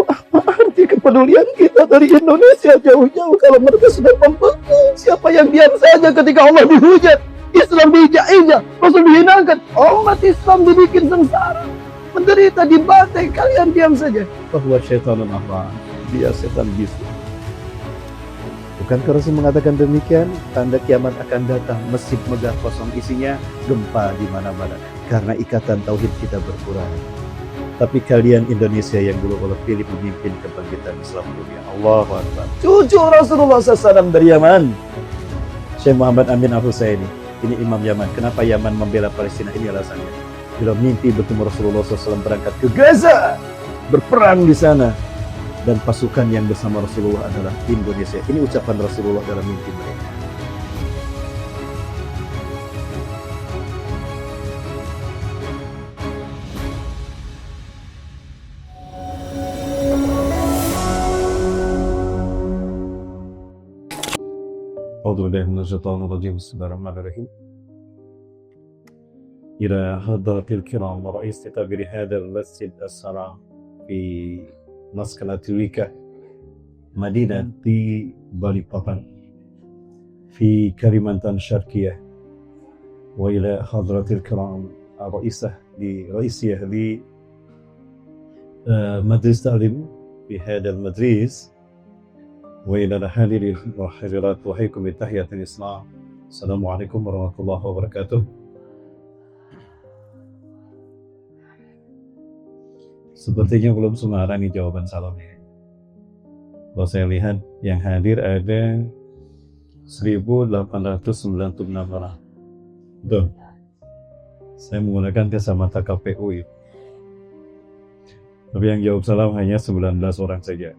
Apa arti kepedulian kita dari Indonesia jauh-jauh kalau mereka sudah membeku? Siapa yang diam saja ketika Allah dihujat, Islam diinjak-injak, Rasul dihinakan, umat Islam dibikin sengsara, menderita, dibantai, kalian diam saja. Bahwa syaitanun ahwan, dia setan bisu. Bukankah Rasul mengatakan demikian? Tanda kiamat akan datang, masjid megah kosong isinya, gempa di mana-mana karena ikatan tauhid kita berkurang. Tapi kalian Indonesia yang dulu Allah pilih pemimpin kebangkitan Islam dunia. Allahu Akbar. Cucu Rasulullah SAW dari Yaman, Syekh Muhammad Amin Al-Husaini. Ini Imam Yaman. Kenapa Yaman membela Palestina? Ini alasannya. Bila mimpi bertemu Rasulullah SAW berangkat ke Gaza, berperang di sana, dan pasukan yang bersama Rasulullah adalah Indonesia. Ini ucapan Rasulullah dalam mimpi mereka. أعوذ بالله من الشيطان الرجيم بسم الله الرحمن الرحيم إلى حضرة الكرام ورئيس تدبير هذا المسجد الصلاة في مسكنة ويكا مدينة Balikpapan في كليمانتان الشرقية وإلى حضرة الكرام رئيسية لمدرسة تعليم في هذا المدرسة وإلى الحاضرين والحاضرات أحييكم بتحية الإسلام السلام عليكم ورحمة الله وبركاته. Sepertinya belum semua nih jawaban salamnya. Kalau saya lihat yang hadir ada 1896 orang. Tuh. Saya menggunakan kacamata KPU ya. Tapi yang jawab salam hanya 19 orang saja.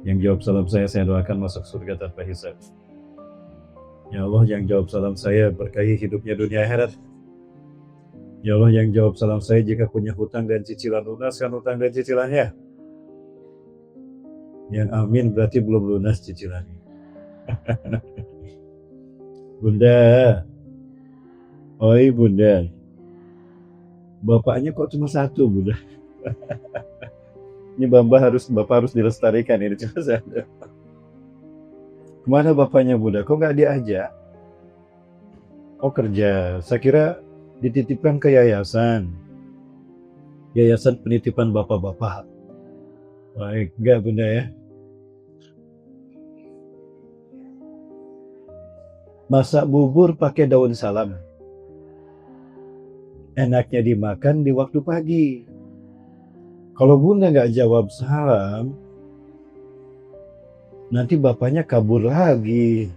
Yang jawab salam saya doakan masuk surga tanpa hisab. Ya Allah, yang jawab salam saya berkahi hidupnya dunia akhirat. Ya Allah, yang jawab salam saya jika punya hutang dan cicilan, lunaskan hutang dan cicilannya. Yang amin berarti belum lunas cicilannya. Bunda, oi Bunda, bapaknya kok cuma satu Bunda? Ini Bapak harus dilestarikan ini cuma satu. Kemana bapaknya Bunda? Kok nggak diajak? Oh kerja. Saya kira dititipkan ke yayasan penitipan bapak-bapak. Baik, enggak Bunda ya. Masak bubur pakai daun salam. Enaknya dimakan di waktu pagi. Kalau Bunda nggak jawab salam, nanti bapaknya kabur lagi.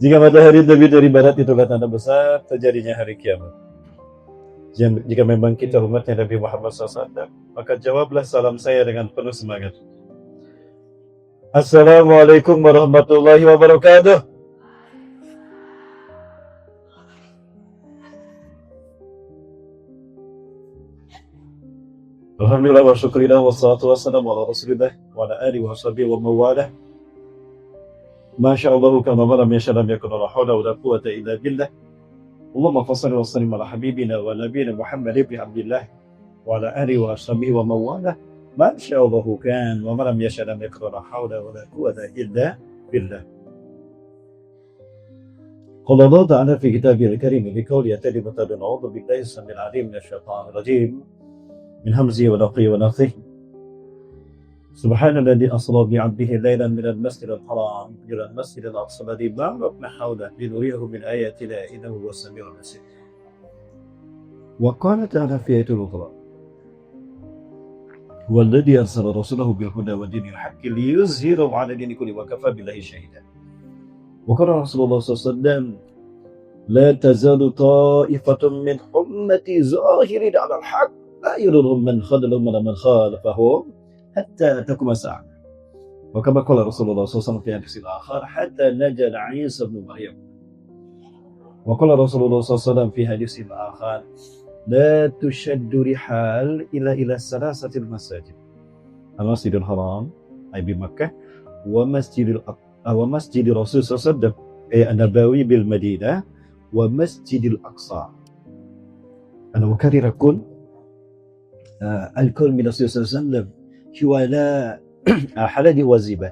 Jika matahari terbit dari barat, itulah tanda besar terjadinya hari kiamat. Jika memang kita umatnya Nabi Muhammad SAW, maka jawablah salam saya dengan penuh semangat. Assalamualaikum warahmatullahi wabarakatuh. Alhamdulillah wa syukurillah wa salatu wassalamu ala rasulillah wa ala alihi wa sahbihi wa mawalah. Masya Allah, kama lam yasha lam yakun la hawla wa la quwwata illa billah. Allahumma fassalli wa sallim ala habibina wa nabiyina Muhammad ibn Abdillah wa ala alihi wa sahbihi wa mawalah. Masya Allah kan wa lam yasha lam yakun la hawla wa la quwwata illa billah. Qala Allah ta'ala fi kitabihil karim bi qawli atadibatan a'udzu billahi samil alim minasy syaithanir rajim. من همزه ونقي ونفثه سبحان الذي أسرى بعبده ليلا من المسجد الحرام إلى المسجد الأقصى الذي باركنا حوله لنريه من آياتنا إنه هو السميع البصير. وقال تعالى في آية أخرى هو الذي أرسل رسوله بالهدى ودين الحق ليظهره على دين كله وكفى بالله شهيدا. وقال رسول الله صلى الله عليه وسلم لا تزال طائفة من أمتي ظاهرين على الحق لا يضرهم من خذلهم ولا من خالفهم حتى تقوم الساعة. وكما قال رسول الله صلى الله عليه وسلم في حديث آخر حتى نجا عيسى بن مريم. وقال رسول الله صلى الله عليه وسلم في حديث آخر لا تشد رحال إلى ثلاثة المساجد المسجد الحرام أي بمكة ومسجد رسول صلى الله عليه وسلم أي النبوي بالمدينة ومسجد الأقصى. أنا أكرر أقول الكل من الرسول صلى الله عليه وسلم حوالى حلال واجبة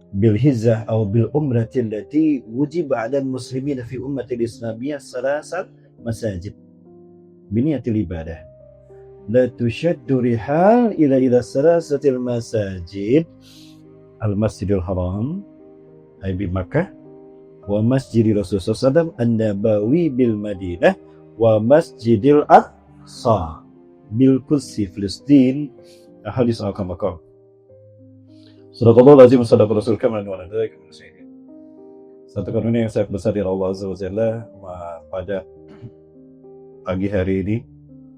بالهجرة أو بالعمرة التي وجب على المسلمين في أمة الإسلامية 3 مساجد بنية العبادة لا تشد رحال إلى 3 المساجد المسجد الحرام أي بمكة ومسجد رسول صلى الله عليه وسلم النبوي بالمدينة ومسجد الأقصى بالقدس فلسطين حديث كما قال Sadaqallahu lazim sadaq Rasul kamal wa dzalika min syai'in. Satu karunia yang sangat besar dari Allah Azza wa Jalla pada pagi hari ini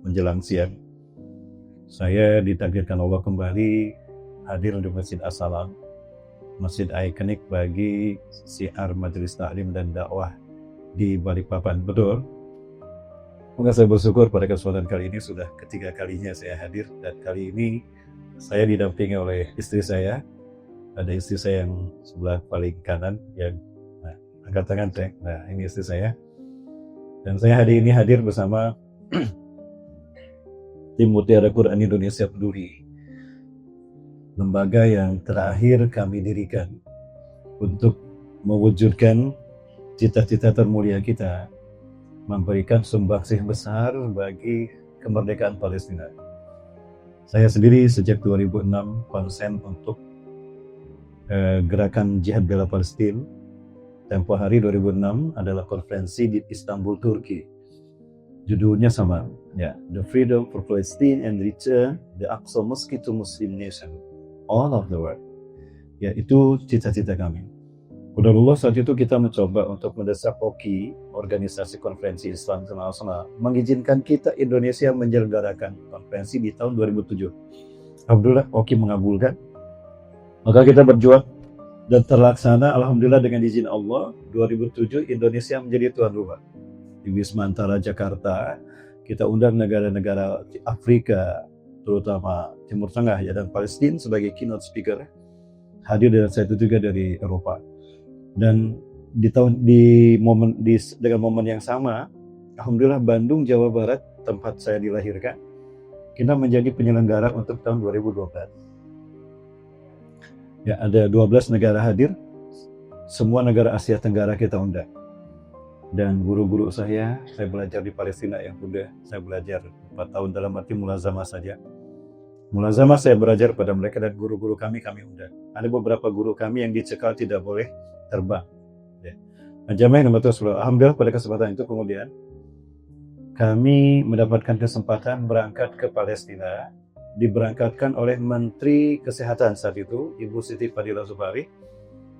menjelang siang saya ditakdirkan Allah kembali hadir di Masjid As-Salam, masjid ikonik bagi syiar majelis taklim dan dakwah di Balikpapan. Betul. Maka saya bersyukur pada kesempatan kali ini sudah ketiga kalinya saya hadir, dan kali ini saya didampingi oleh istri saya. Ada istri saya yang sebelah paling kanan yang angkat tangan cek. Nah, ini istri saya. Dan saya hari ini hadir bersama tim Mutiara Quran Indonesia Peduli, lembaga yang terakhir kami dirikan untuk mewujudkan cita-cita termulia kita, memberikan sumbangsih besar bagi kemerdekaan Palestina. Saya sendiri sejak 2006 konsen untuk gerakan jihad bela Palestina. Tempo hari 2006 adalah konferensi di Istanbul, Turki. Judulnya sama, ya, The Freedom for Palestine and Return the Aqsa Mosque to Muslim Nation all of the world. Ya, itu cita-cita kami. Qadarullah saat itu kita mencoba untuk mendesak OKI, Organisasi Konferensi Islam Internasional, mengizinkan kita Indonesia menyelenggarakan konferensi di tahun 2007. Alhamdulillah OKI mengabulkan. Maka kita berjuang dan terlaksana alhamdulillah dengan izin Allah. 2007 Indonesia menjadi tuan rumah di Wisma Antara Jakarta. Kita undang negara-negara Afrika, terutama Timur Tengah ya, dan Palestina sebagai keynote speaker. Hadir dan saya itu juga dari Eropa. Dan dengan momen yang sama, alhamdulillah Bandung, Jawa Barat, tempat saya dilahirkan, kita menjadi penyelenggara untuk tahun 2012. Ya, ada 12 negara hadir, semua negara Asia Tenggara kita undang. Dan guru-guru saya belajar di Palestina yang muda, saya belajar 4 tahun dalam arti mulazamah saja. Mulazamah saya belajar pada mereka, dan guru-guru kami undang. Ada beberapa guru kami yang dicekal tidak boleh terbang. Ya. Nah, jamaah yang Rasulullah, alhamdulillah pada kesempatan itu kemudian kami mendapatkan kesempatan berangkat ke Palestina, diberangkatkan oleh Menteri Kesehatan saat itu, Ibu Siti Fadila Zubari.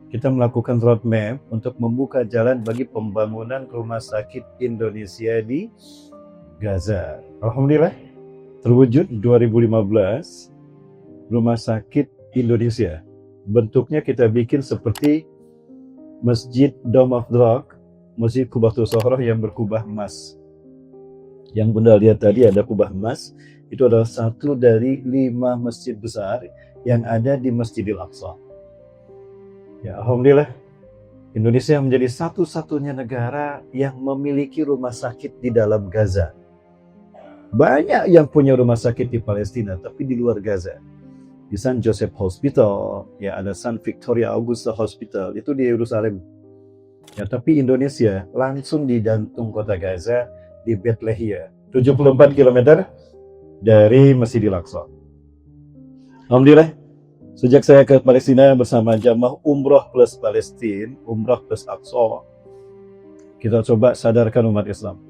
Kita melakukan roadmap untuk membuka jalan bagi pembangunan rumah sakit Indonesia di Gaza. Alhamdulillah terwujud 2015 rumah sakit Indonesia. Bentuknya kita bikin seperti Masjid Dome of the Rock, Masjid Qubatul Sohroh yang berkubah emas. Yang Bunda lihat tadi ada kubah emas. Itu adalah satu dari 5 masjid besar yang ada di Masjidil Aqsa. Ya, alhamdulillah Indonesia menjadi satu-satunya negara yang memiliki rumah sakit di dalam Gaza. Banyak yang punya rumah sakit di Palestina, tapi di luar Gaza. Di San Joseph Hospital, ya ada San Victoria Augusta Hospital, itu di Yerusalem. Ya, tapi Indonesia langsung di jantung kota Gaza, di Bethlehem, 74 km dari Masjidil Aqsa. Alhamdulillah, sejak saya ke Palestina bersama jamaah Umroh plus Palestina, Umroh plus Aqsa, kita coba sadarkan umat Islam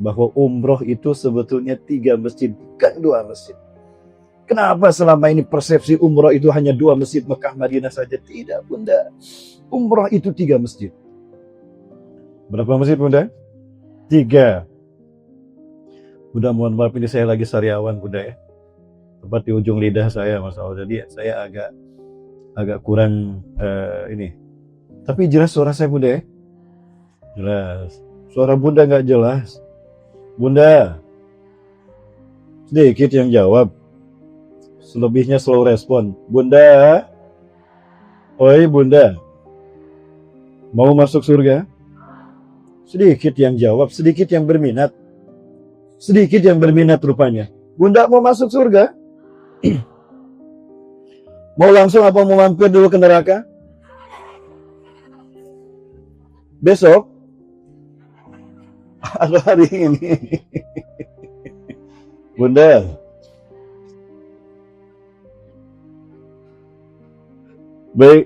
bahwa umroh itu sebetulnya 3 masjid, bukan 2 masjid. Kenapa selama ini persepsi umroh itu hanya 2 masjid, Mekah, Madinah saja? Tidak, Bunda. Umroh itu 3 masjid. Berapa masjid, Bunda? 3. Bunda, mohon maaf ini saya lagi sariawan, Bunda ya. Tepat di ujung lidah saya, Mas Allah. Jadi saya agak kurang ini. Tapi jelas suara saya, Bunda ya? Jelas. Suara Bunda nggak jelas. Bunda, sedikit yang jawab. Selebihnya slow respon. Bunda, oi Bunda, mau masuk surga? Sedikit yang jawab, sedikit yang berminat. Sedikit yang berminat rupanya. Bunda mau masuk surga? Mau langsung apa mau mampir dulu ke neraka? Besok? Atau hari ini? Bunda, baik.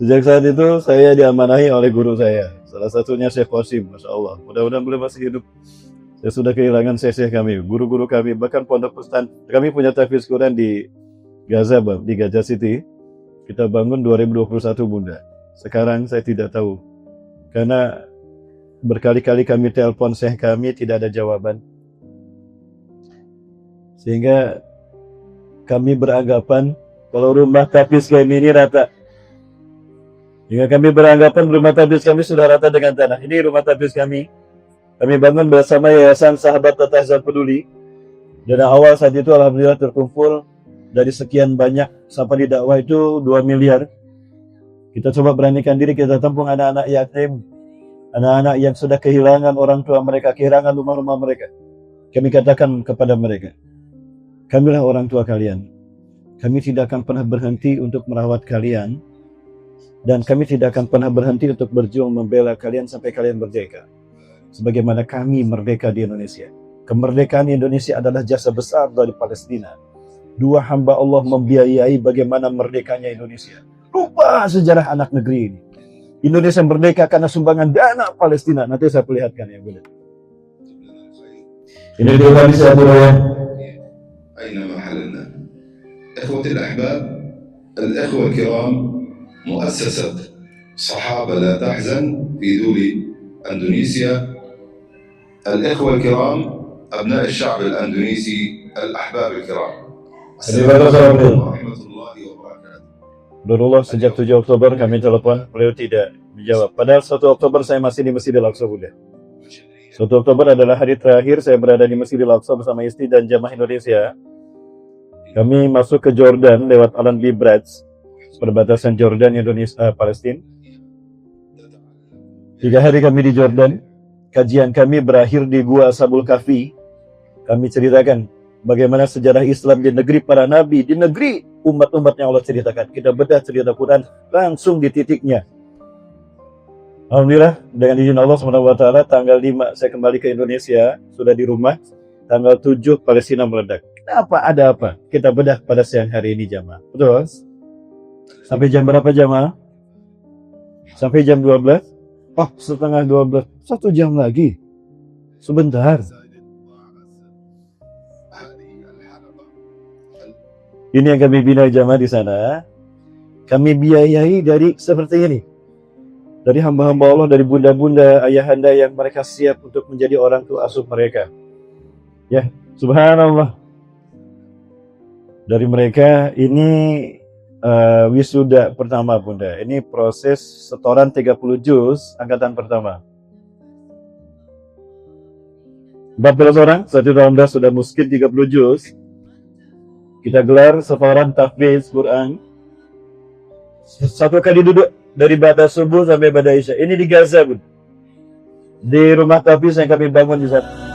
Sejak saat itu saya diamanahi oleh guru saya. Salah satunya Syekh Qasim, Masya Allah. Mudah-mudahan beliau masih hidup. Saya sudah kehilangan syekh kami, guru-guru kami, bahkan pondok pesantren. Kami punya tahfiz Quran di Gaza, di Gaza City. Kita bangun 2021, Bunda. Sekarang saya tidak tahu. Karena berkali-kali kami telepon syekh kami, tidak ada jawaban. Sehingga kami beranggapan kalau rumah tahfiz kami ini rata. Hingga kami beranggapan rumah tahfiz kami sudah rata dengan tanah. Ini rumah tahfiz kami. Kami bangun bersama Yayasan Sahabat Tahzat Peduli. Dan awal saat itu alhamdulillah terkumpul dari sekian banyak sampai di dakwah itu 2 miliar. Kita coba beranikan diri, kita tampung anak-anak yatim, anak-anak yang sudah kehilangan orang tua mereka, kehilangan rumah-rumah mereka. Kami katakan kepada mereka, kamilah orang tua kalian. Kami tidak akan pernah berhenti untuk merawat kalian. Dan kami tidak akan pernah berhenti untuk berjuang membela kalian sampai kalian merdeka. Sebagaimana kami merdeka di Indonesia. Kemerdekaan Indonesia adalah jasa besar dari Palestina. Dua hamba Allah membiayai bagaimana merdekanya Indonesia. Lupa sejarah anak negeri ini. Indonesia merdeka karena sumbangan dana Palestina. Nanti saya perlihatkan ya, boleh. Ini dia kami satu ya. أينما حللنا إخوتي الأحباب الإخوة الكرام مؤسسة صحابة لا تحزن في دول أندونيسيا الإخوة الكرام أبناء الشعب الأندونيسي الأحباب الكرام السلام عليكم ورحمة الله وبركاته. Nurullah sejak 7 Oktober kami telepon, beliau tidak menjawab. Padahal 1 Oktober saya masih di Masjidil Aqsa, Bunda. 1 Oktober adalah hari terakhir saya berada di Masjidil Aqsa bersama istri dan jamaah Indonesia. Kami masuk ke Jordan lewat Allenby Bridge, perbatasan Jordan, Indonesia, Palestina. 3 hari kami di Jordan. Kajian kami berakhir di Gua Ashabul Kahfi. Kami ceritakan bagaimana sejarah Islam di negeri para nabi, di negeri umat-umat yang Allah ceritakan. Kita bedah cerita Quran langsung di titiknya. Alhamdulillah dengan izin Allah SWT tanggal 5 saya kembali ke Indonesia, sudah di rumah. Tanggal 7 Palestina meledak. Kenapa? Ada apa? Kita bedah pada siang hari ini jamaah. Betul? Sampai jam berapa jamaah? Sampai jam 12? Oh, setengah 12. 1 jam lagi. Sebentar. Ini yang kami bina jamaah di sana. Kami biayai dari seperti ini. Dari hamba-hamba Allah, dari bunda-bunda, ayahanda yang mereka siap untuk menjadi orang tua asuh mereka. Ya, subhanallah. Dari mereka ini wisuda pertama, Bunda. Ini proses setoran 30 juz angkatan pertama. 14 orang, 1 sudah muskin 30 juz. Kita gelar setoran tahfiz Quran. 1 kali duduk dari ba'da subuh sampai ba'da isya. Ini di Gaza, Bunda. Di rumah tahfiz yang kami bangun di sana.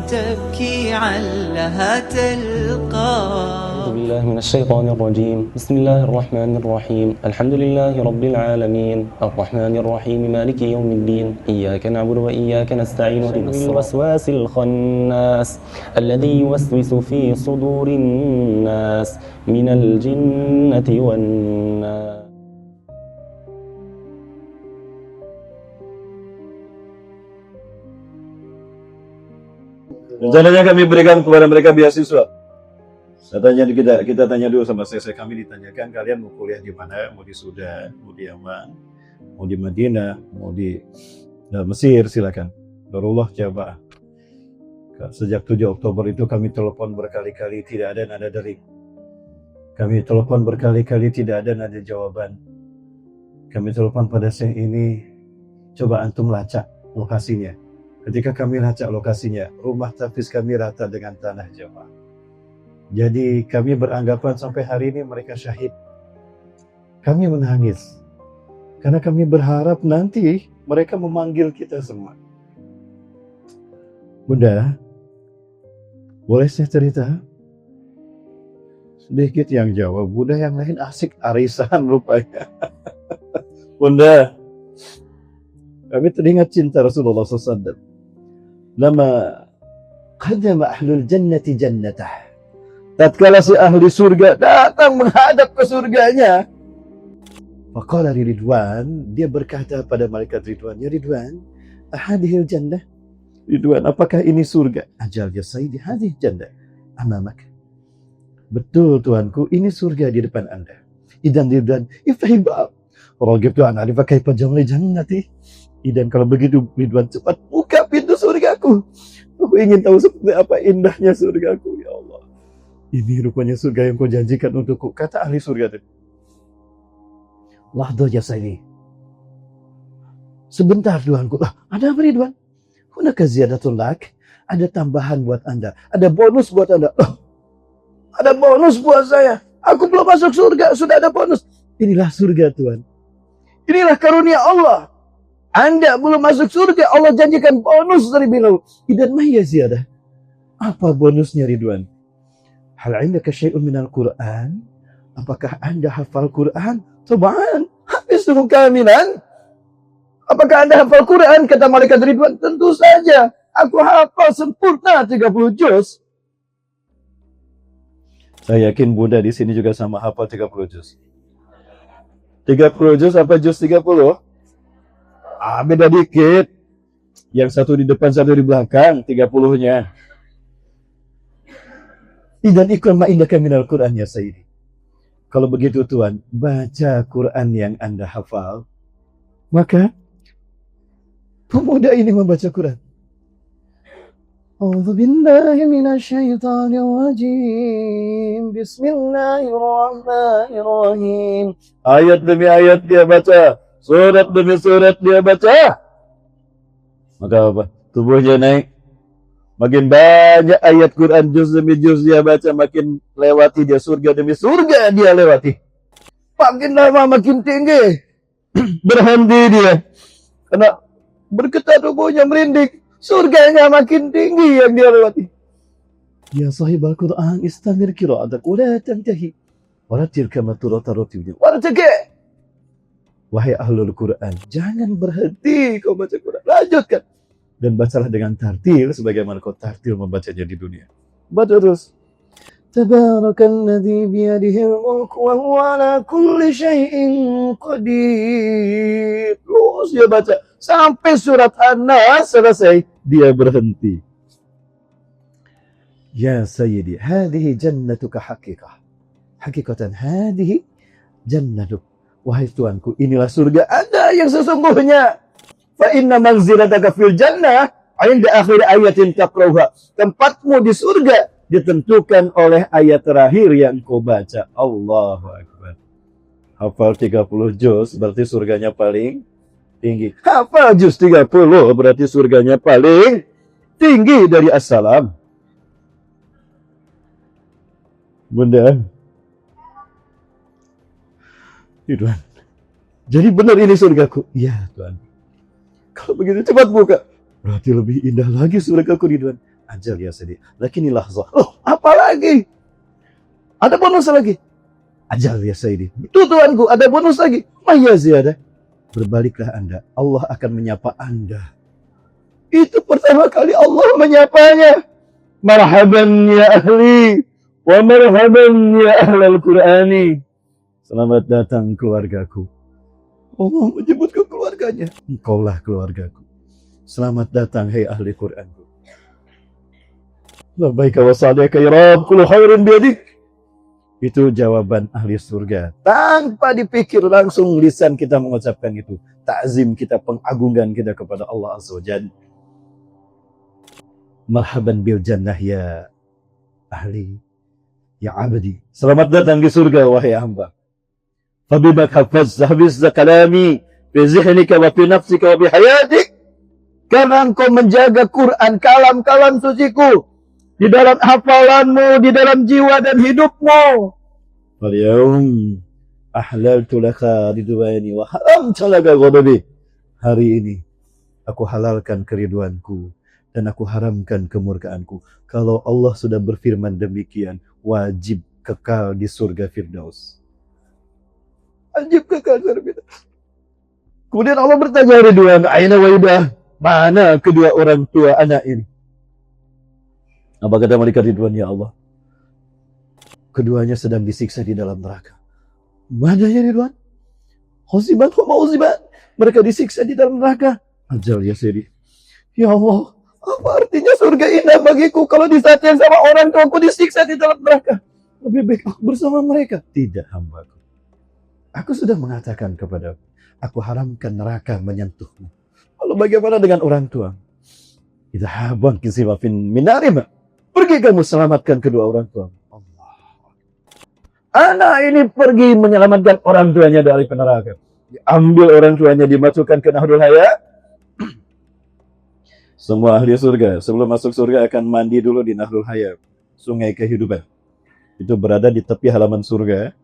تبكي علها تلقى. أعوذ بالله من الشيطان الرجيم. بسم الله الرحمن الرحيم. الحمد لله رب العالمين الرحمن الرحيم مالك يوم الدين إياك نعبد وإياك نستعين اهدنا الوسواس الخناس الذي يوسوس في صدور الناس من الجنة والناس. Rencananya kami berikan kepada mereka beasiswa. Kita tanya dulu sama saya kami, ditanyakan kalian mau kuliah di mana? Mau di Sudan, mau di Yaman, mau di Madinah, mau di Mesir, silakan. Darullah jamaah. Sejak 7 Oktober itu kami telepon berkali-kali, tidak ada nada dering. Kami telepon berkali-kali, tidak ada nada jawaban. Kami telepon pada saya ini, coba antum lacak lokasinya. Ketika kami lacak lokasinya, rumah tahfiz kami rata dengan tanah jamaah. Jadi kami beranggapan sampai hari ini mereka syahid. Kami menangis. Karena kami berharap nanti mereka memanggil kita semua. Bunda, Boleh saya cerita? Sedikit yang jawab, Bunda yang lain asik arisan rupanya. Bunda, kami teringat cinta Rasulullah SAW. Lama qadama ahlul jannati jannatah. Tatkala si ahli surga datang menghadap ke surganya. Faqala Ridwan, dia berkata pada malaikat Ridwan, ya Ridwan, ahadihil jannah. Ridwan, apakah ini surga? Ajal ya sayyidi, hadih jannah amamak. Betul Tuanku, ini surga di depan Anda. Idan Ridwan, iftahil bab. Ragibtu an arifa kaifa jamli jannati. Idan kalau begitu Ridwan, cepat buka pintu surgaku. Aku ingin tahu seperti apa indahnya surgaku, ya Allah. Ini rupanya surga yang kau janjikan untukku, kata ahli surga tadi. Lahdo ya sayyidi. Sebentar Tuanku. Ada apa Ridwan? Hunaka ziyadatul lak. Ada tambahan buat Anda. Ada bonus buat Anda. Ada bonus buat saya. Aku belum masuk surga, sudah ada bonus. Inilah surga Tuhan. Inilah karunia Allah. Anda belum masuk surga, Allah janjikan bonus dari beliau. Idan mahya ziyadah. Apa bonusnya Ridwan? Hal indaka syai'un minal Qur'an? Apakah Anda hafal Quran? Taban, habisuhu kamilan. Apakah Anda hafal Quran? Kata malaikat Ridwan, tentu saja. Aku hafal sempurna 30 juz. Saya yakin Bunda di sini juga sama hafal 30 juz. 30 juz apa juz 30? Beda dikit. Yang satu di depan, satu di belakang, 30-nya. Idan ikram ma indaka minal Qur'an ya Sayyidi. Kalau begitu Tuhan, baca Quran yang Anda hafal, maka pemuda ini membaca Quran. A'udzu billahi minasyaitonir rajim. Bismillahirrahmanirrahim. Ayat demi ayat dia baca, surat demi surat dia baca. Maka apa? Tubuhnya naik. Makin banyak ayat Quran juz demi juz dia baca, makin lewati dia surga demi surga dia lewati. Makin lama makin tinggi. Berhenti dia. Karena bergetar tubuhnya merinding. Surganya makin tinggi yang dia lewati. Ya sahibal Quran, istamir qira'atak wa la tantahi. Wa ratil kama turatarutibnya. Wartaqi. Wahai ahlul Quran, jangan berhenti kau baca Quran. Lanjutkan. Dan bacalah dengan tartil sebagaimana kau tartil membacanya di dunia. Baca terus. Tabarakalladzi biyadihil mulku wa huwa ala kulli syai'in qadir. Terus dia baca sampai surat An-Nas selesai, dia berhenti. Ya Sayyidi, hadhihi jannatuka haqiqah. Hakikatan hadhihi jannatuk. Wahai Tuanku, inilah surga Anda yang sesungguhnya. Fa inna manzilataka fil jannah 'inda akhir ayatin taqra'uha. Tempatmu di surga ditentukan oleh ayat terakhir yang kau baca. Allahu Akbar. Hafal 30 juz berarti surganya paling tinggi. Hafal juz 30 berarti surganya paling tinggi dari assalam. Bunda. Tuhan. Jadi benar ini surgaku? Iya Tuhan. Kalau begitu cepat buka. Berarti lebih indah lagi surgaku Ridwan. Ajal ya sedih. Lakini lahzah. Oh, apa lagi? Ada bonus lagi. Ajal ya sedih. Itu Tuanku, ada bonus lagi. Maya ziyadah. Berbaliklah Anda. Allah akan menyapa Anda. Itu pertama kali Allah menyapanya. Marhaban ya ahli. Wa marhaban ya ahlal Qur'ani. Selamat datang keluargaku. Allah menyebut ke keluarganya. Engkaulah keluargaku. Selamat datang hai ahli Qur'anku. Labbaika wa sa'daika ya Rabb, kullu khairin biyadik. Itu jawaban ahli surga. Tanpa dipikir langsung lisan kita mengucapkan itu. Ta'zim kita, pengagungan kita kepada Allah Azza wa Jalla. Marhaban bil jannah ya ahli, ya abdi. Selamat datang di surga wahai hamba. Fabibak hafizza kalami fi zihnika wa fi nafsika wa fi hayatik. Karena engkau menjaga Quran, kalam-kalam suciku di dalam hafalanmu, di dalam jiwa dan hidupmu. Wal yaum ahlaltu laka ridwani wa haramtu laka ghadabi. Hari ini aku halalkan keriduanku dan aku haramkan kemurkaanku. Kalau Allah sudah berfirman demikian, wajib kekal di surga Firdaus. Wajib kekal di surga Firdaus. Kemudian Allah bertanya Ridwan, aina waidah? Mana kedua orang tua anak ini? Apa kata malaikat Ridwan? Ya Allah, keduanya sedang disiksa di dalam neraka. Mana ya Ridwan? Husiban wa mauziban. Mereka disiksa di dalam neraka. Ajal ya Siri. Ya Allah, apa artinya surga indah bagiku kalau di saat yang sama orang tuaku disiksa di dalam neraka? Lebih baik aku bersama mereka. Tidak hambaku. Aku sudah mengatakan kepadamu, aku haramkan neraka menyentuhmu. Lalu bagaimana dengan orang tua? Idhabun kisifafin minarima. Pergi kamu selamatkan kedua orang tua. Allah. Anak ini pergi menyelamatkan orang tuanya dari neraka. Diambil orang tuanya, dimasukkan ke Nahrul Hayat. Semua ahli surga sebelum masuk surga akan mandi dulu di Nahrul Hayat, sungai kehidupan. Itu berada di tepi halaman surga.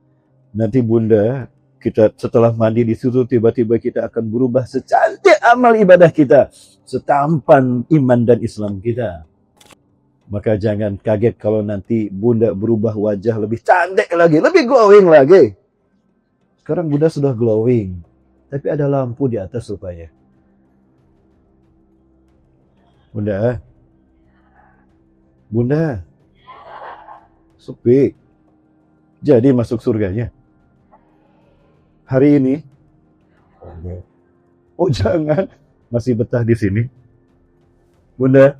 Nanti bunda, kita setelah mandi di situ tiba-tiba kita akan berubah secantik amal ibadah kita, setampan iman dan Islam kita. Maka jangan kaget kalau nanti bunda berubah wajah lebih cantik lagi, lebih glowing lagi. Sekarang bunda sudah glowing, tapi ada lampu di atas rupanya. Bunda, sepi. Jadi masuk surganya hari ini. Oh jangan, masih betah di sini. Bunda,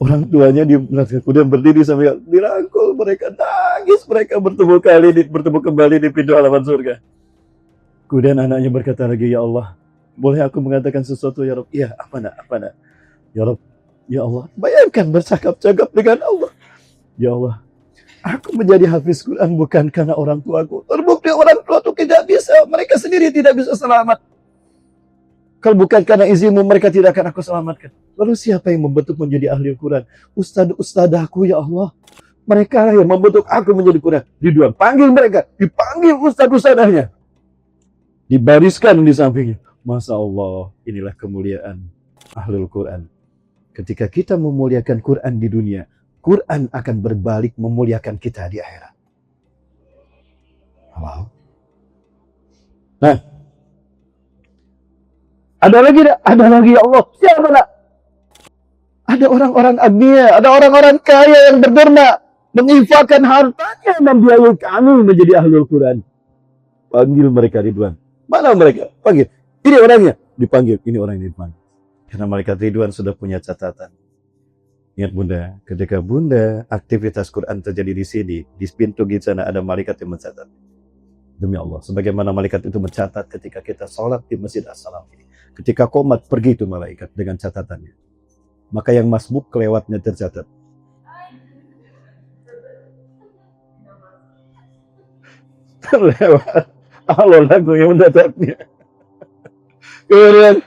orang tuanya kemudian berdiri sambil dirangkul, mereka nangis, mereka bertemu kembali di pintu halaman surga. Kemudian anaknya berkata lagi, ya Allah, boleh aku mengatakan sesuatu ya Rabb? Iya, apa nak? Ya Rabb, ya Allah, bayangkan bercakap-cakap dengan Allah. Ya Allah, aku menjadi hafiz Quran bukan karena orang tuaku. Terbukti orang tua itu tidak bisa, mereka sendiri tidak bisa selamat. Kalau bukan karena izinmu, mereka tidak akan aku selamatkan. Lalu siapa yang membentuk menjadi ahli Quran? Ustadz-ustadahku ya Allah. Mereka yang membentuk aku menjadi Quran. Ridwan, panggil mereka, dipanggil ustadz-ustadahnya. Dibariskan di sampingnya. Masya Allah, inilah kemuliaan ahlul Quran. Ketika kita memuliakan Quran di dunia, Quran akan berbalik memuliakan kita di akhirat. Wow. Nah, ada lagi ya Allah. Siapa nak? Ada orang-orang agnia, ada orang-orang kaya yang berderma, menginfakkan hartanya membiayai kami menjadi ahlul Quran. Panggil mereka Ridwan. Mana mereka? Panggil. Ini orangnya. Dipanggil. Ini orang yang dipanggil. Karena malaikat Ridwan sudah punya catatan. Ingat bunda, ketika bunda aktivitas Quran terjadi di sini, di pintu di sana ada malaikat yang mencatat. Demi Allah, sebagaimana malaikat itu mencatat ketika kita sholat di Masjid As-Salam ini. Ketika komat, pergi itu malaikat dengan catatannya. Maka yang masbuk kelewatnya tercatat. Terlewat. Allah lagu yang mencatatnya. Kemudian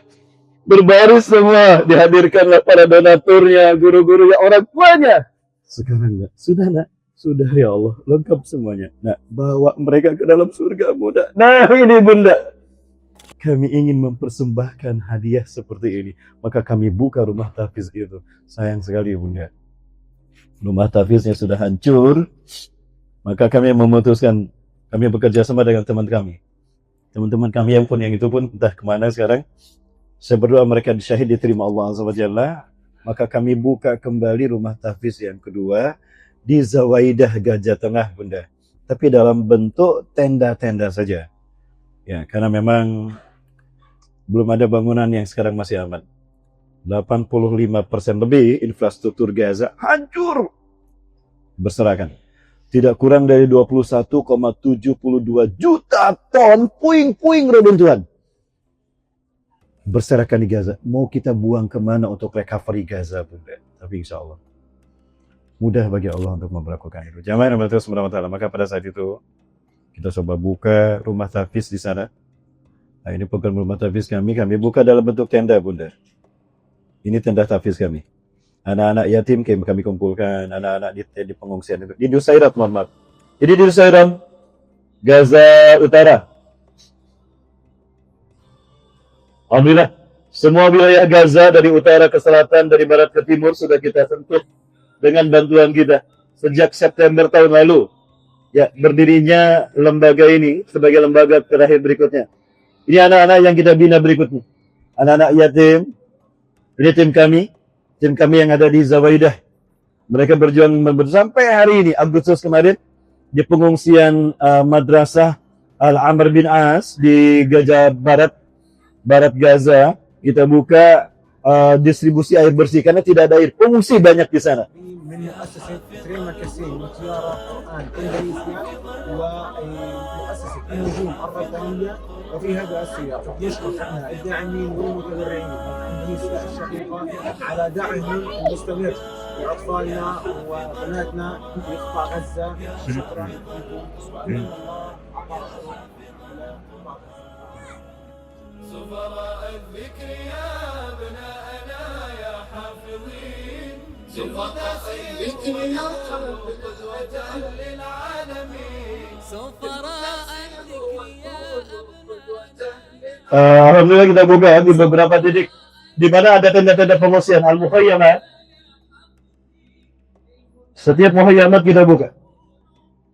berbaris semua, dihadirkanlah para donaturnya, guru-gurunya, orang tuanya. Sekarang enggak, sudah nak, sudah ya Allah, lengkap semuanya. Nah, bawa mereka ke dalam surga bunda. Nah ini bunda, kami ingin mempersembahkan hadiah seperti ini, maka kami buka rumah tahfiz itu. Sayang sekali bunda, rumah tahfiznya sudah hancur, maka kami memutuskan, kami bekerja sama dengan teman kami. Teman-teman kami yang itu pun entah kemana sekarang. Saya berdoa mereka syahid diterima Allah Azza wa Jalla. Maka kami buka kembali rumah tahfiz yang kedua di Zawaidah Gajah Tengah bunda. Tapi dalam bentuk tenda-tenda saja. Ya, karena memang belum ada bangunan yang sekarang masih aman. 85% lebih infrastruktur Gaza hancur. Berserakan. Tidak kurang dari 21,72 juta ton puing-puing reruntuhan. Berserakan di Gaza. Mau kita buang kemana untuk recovery Gaza bunda? Tapi insya Allah mudah bagi Allah untuk memperlakukan itu. Jamaah yang berterus SWT. Maka pada saat itu kita coba buka rumah tahfiz di sana. Nah ini bukan rumah tahfiz kami buka dalam bentuk tenda bunda. Ini tenda tahfiz kami. Anak-anak yatim kami kumpulkan, anak-anak di pengungsian itu. Di Nusairat, mohon maaf. Jadi di Nusairat, Gaza Utara. Alhamdulillah, Semua wilayah Gaza dari utara ke selatan, dari barat ke timur sudah kita sentuh dengan bantuan kita sejak September tahun lalu. Ya, berdirinya lembaga ini sebagai lembaga terakhir berikutnya. Ini anak-anak yang kita bina berikutnya. Anak-anak yatim. Ini tim kami yang ada di Zawaidah. Mereka berjuang sampai hari ini, Agustus kemarin, di pengungsian Madrasah Al-Amr bin As di Gaza Barat Gaza. Kita buka distribusi air bersih karena tidak ada air. Pengungsi banyak di sana. من مؤسسة كريمة كاسين وتيارة قرآن إندونيسيا ومؤسسة النجوم الربانية وفي هذا السياق يشكر عنها الداعمين والمتبرعين من إندونيسيا الشقيقة على دعمهم المستمر لأطفالنا وبناتنا في قطاع غزة. شكرا لكم وأن الله أعطاكم سفراء الذكر يا أبناءنا يا حافظين سفراء الذكر يا قدوة للعالمين سفراء الذكر يا أبناءنا. Alhamdulillah kita buka di beberapa titik di mana ada tenda-tenda pengungsian Al-Mukhayyamat. Setiap mukhayyamat kita buka.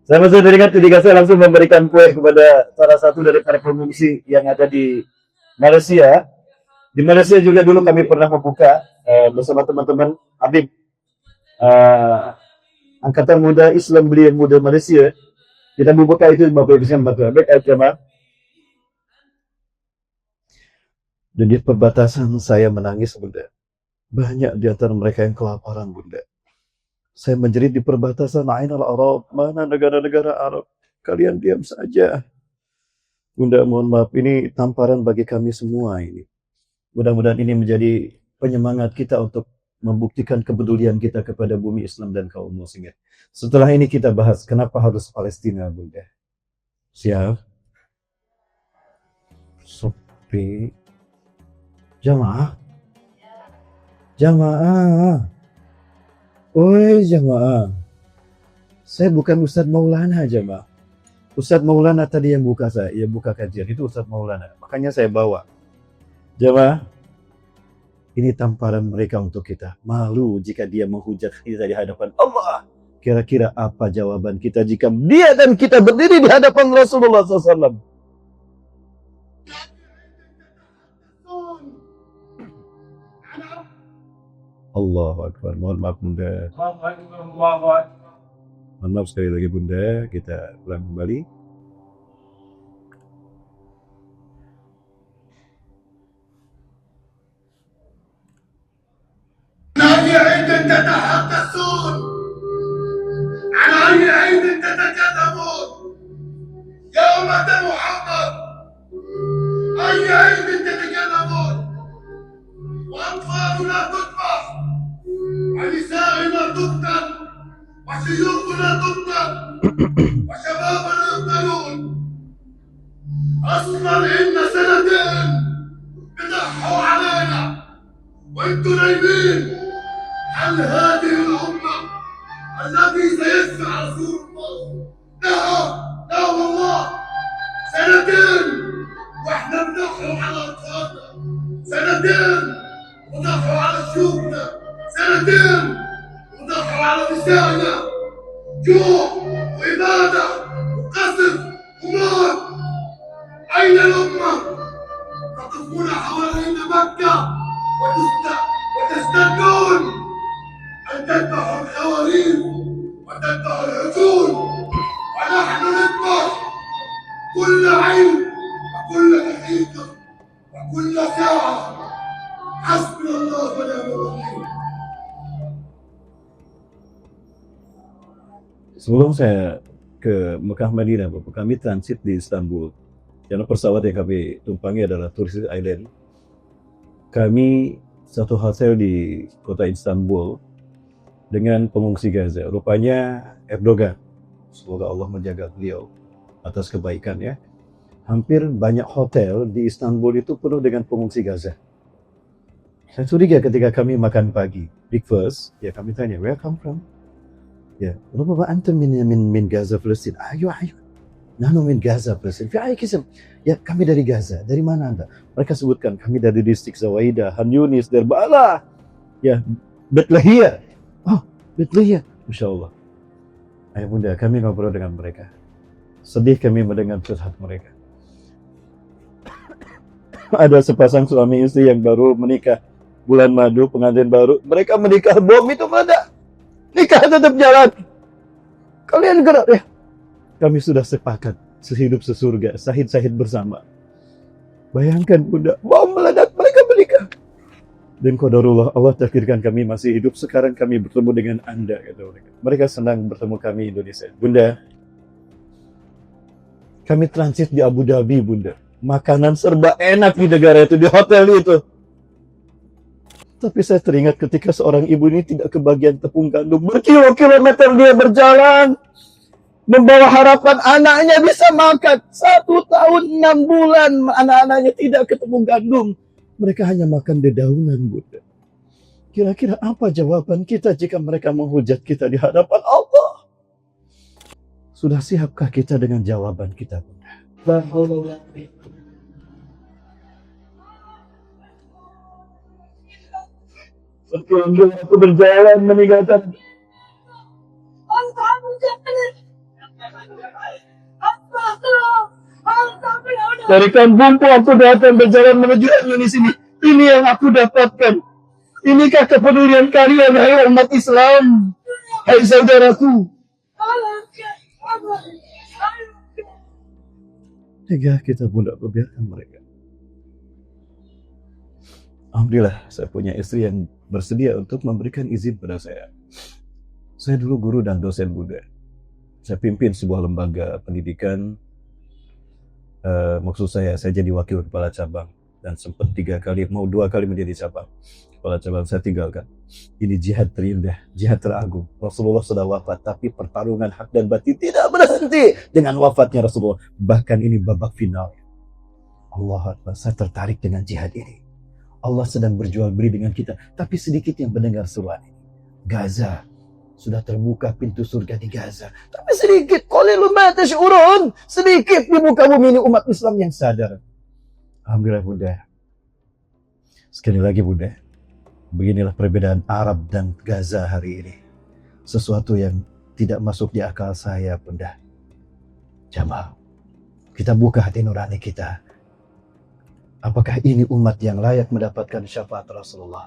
Saya masih teringat ketika saya langsung memberikan kue kepada salah satu dari para pengungsi yang ada di Malaysia. Di Malaysia juga dulu kami pernah membuka bersama teman-teman Habib Angkatan Muda Islam Belia Muda Malaysia. Kita membuka itu di Bapak Habib Al-Jamaah. Dan di perbatasan saya menangis, Bunda. Banyak di antara mereka yang kelaparan, Bunda. Saya menjerit di perbatasan Ainal Arab, mana negara-negara Arab? Kalian diam saja. Bunda, mohon maaf, ini tamparan bagi kami semua ini. Mudah-mudahan ini menjadi penyemangat kita untuk membuktikan kepedulian kita kepada bumi Islam dan kaum muslimin. Setelah ini kita bahas kenapa harus Palestina, Bunda. Siap? Sepi. Jamaah. Oi jamaah. Saya bukan Ustadz Maulana jamaah. Ustadz Maulana tadi yang buka kajian. Itu Ustadz Maulana. Makanya saya bawa. Jamaah. Ini tamparan mereka untuk kita. Malu jika dia menghujat kita di hadapan Allah. Kira-kira apa jawaban kita jika dia dan kita berdiri di hadapan Rasulullah SAW? Allahu Akbar. Mohon maaf Bunda. Mohon maaf sekali lagi Bunda. Kita ulang kembali. أي عيد تتحدثون؟ عن أي عيد تتكلمون؟ يا أمة محمد أي عيد تتكلمون؟ وأطفالنا تذبح ونسائنا تقتل وشيوخنا تقتل وشبابنا يقتلون. أصلا إن سنتين بضحوا علينا وانتم نايمين. هل هذه الأمة التي سيدفع رسول الله؟ لا والله. سنتين واحنا بنضحوا على أطفالنا، سنتين وضحوا على شيوخنا، سنتين وضحوا على نسائنا. جوع وإبادة وقصف وموت. أين الأمة؟ تقفون حوالين مكة وتستنون أن تذبحوا الخواريف وتذبحوا العجول، ونحن نذبح كل عين وكل دقيقة وكل ساعة. حسبنا الله ونعم الوكيل. Sebelum saya ke Mekah Madinah, Bapak, kami transit di Istanbul. Karena pesawat yang kami tumpangi adalah Turkish Airlines. Kami satu hotel di kota Istanbul dengan pengungsi Gaza. Rupanya Erdogan, semoga Allah menjaga beliau atas kebaikan ya. Hampir banyak hotel di Istanbul itu penuh dengan pengungsi Gaza. Saya curiga ketika kami makan pagi, breakfast, ya kami tanya, where come from? Ya, Bapak antum min Gaza, Palestina. Ayo. Nahnu min Gaza, Presiden. Fi ayyi kism? Ya, kami dari Gaza. Dari mana Anda? Mereka sebutkan, kami dari distrik Zawaidah, Han Yunis, Derbala. Ya, Bethlehem. Oh, Bethlehem. Masya Allah. Ayah bunda, kami ngobrol dengan mereka. Sedih kami mendengar curhat mereka. Ada sepasang suami istri yang baru menikah. Bulan madu, pengantin baru. Mereka menikah, bom itu meledak. Nikah tetap jalan. Kalian gerak ya. Kami sudah sepakat, sehidup sesurga, sahid-sahid bersama. Bayangkan bunda, bom meledak, mereka menikah. Dan qadarullah, Allah takdirkan kami masih hidup. Sekarang kami bertemu dengan Anda, kata mereka. Mereka senang bertemu kami Indonesia. Bunda, kami transit di Abu Dhabi, bunda. Makanan serba enak di negara itu, di hotel itu. Tapi saya teringat ketika seorang ibu ini tidak kebagian tepung gandum. Berkilo-kilometer dia berjalan. Membawa harapan anaknya bisa makan. 1 tahun 6 bulan anak-anaknya tidak ketemu gandum. Mereka hanya makan dedaunan, bunda. Kira-kira apa jawaban kita jika mereka menghujat kita di hadapan Allah? Sudah siapkah kita dengan jawaban kita, bunda? Aku berjalan meninggalkan. Dari kampungku aku datang berjalan menuju Indonesia ini. Ini yang aku dapatkan. Inikah kepedulian kalian, hai umat Islam? Hai saudaraku. Tega kita bunda membiarkan mereka. Alhamdulillah, saya punya istri yang bersedia untuk memberikan izin pada saya. Saya dulu guru dan dosen bunda. Saya pimpin sebuah lembaga pendidikan. Maksud saya jadi wakil kepala cabang. Dan sempat 2 kali menjadi cabang. Kepala cabang saya tinggalkan. Ini jihad terindah, jihad teragung. Rasulullah sudah wafat, tapi pertarungan hak dan batin tidak berhenti dengan wafatnya Rasulullah. Bahkan ini babak final. Allah Akbar, saya tertarik dengan jihad ini. Allah sedang berjual beli dengan kita. Tapi sedikit yang mendengar seruan ini. Gaza. Sudah terbuka pintu surga di Gaza. Tapi sedikit. Qalilun ma tash'urun. Sedikit di muka bumi ini umat Islam yang sadar. Alhamdulillah bunda. Sekali lagi bunda. Beginilah perbedaan Arab dan Gaza hari ini. Sesuatu yang tidak masuk di akal saya bunda. Jamaah. Kita buka hati nurani kita. Apakah ini umat yang layak mendapatkan syafaat Rasulullah?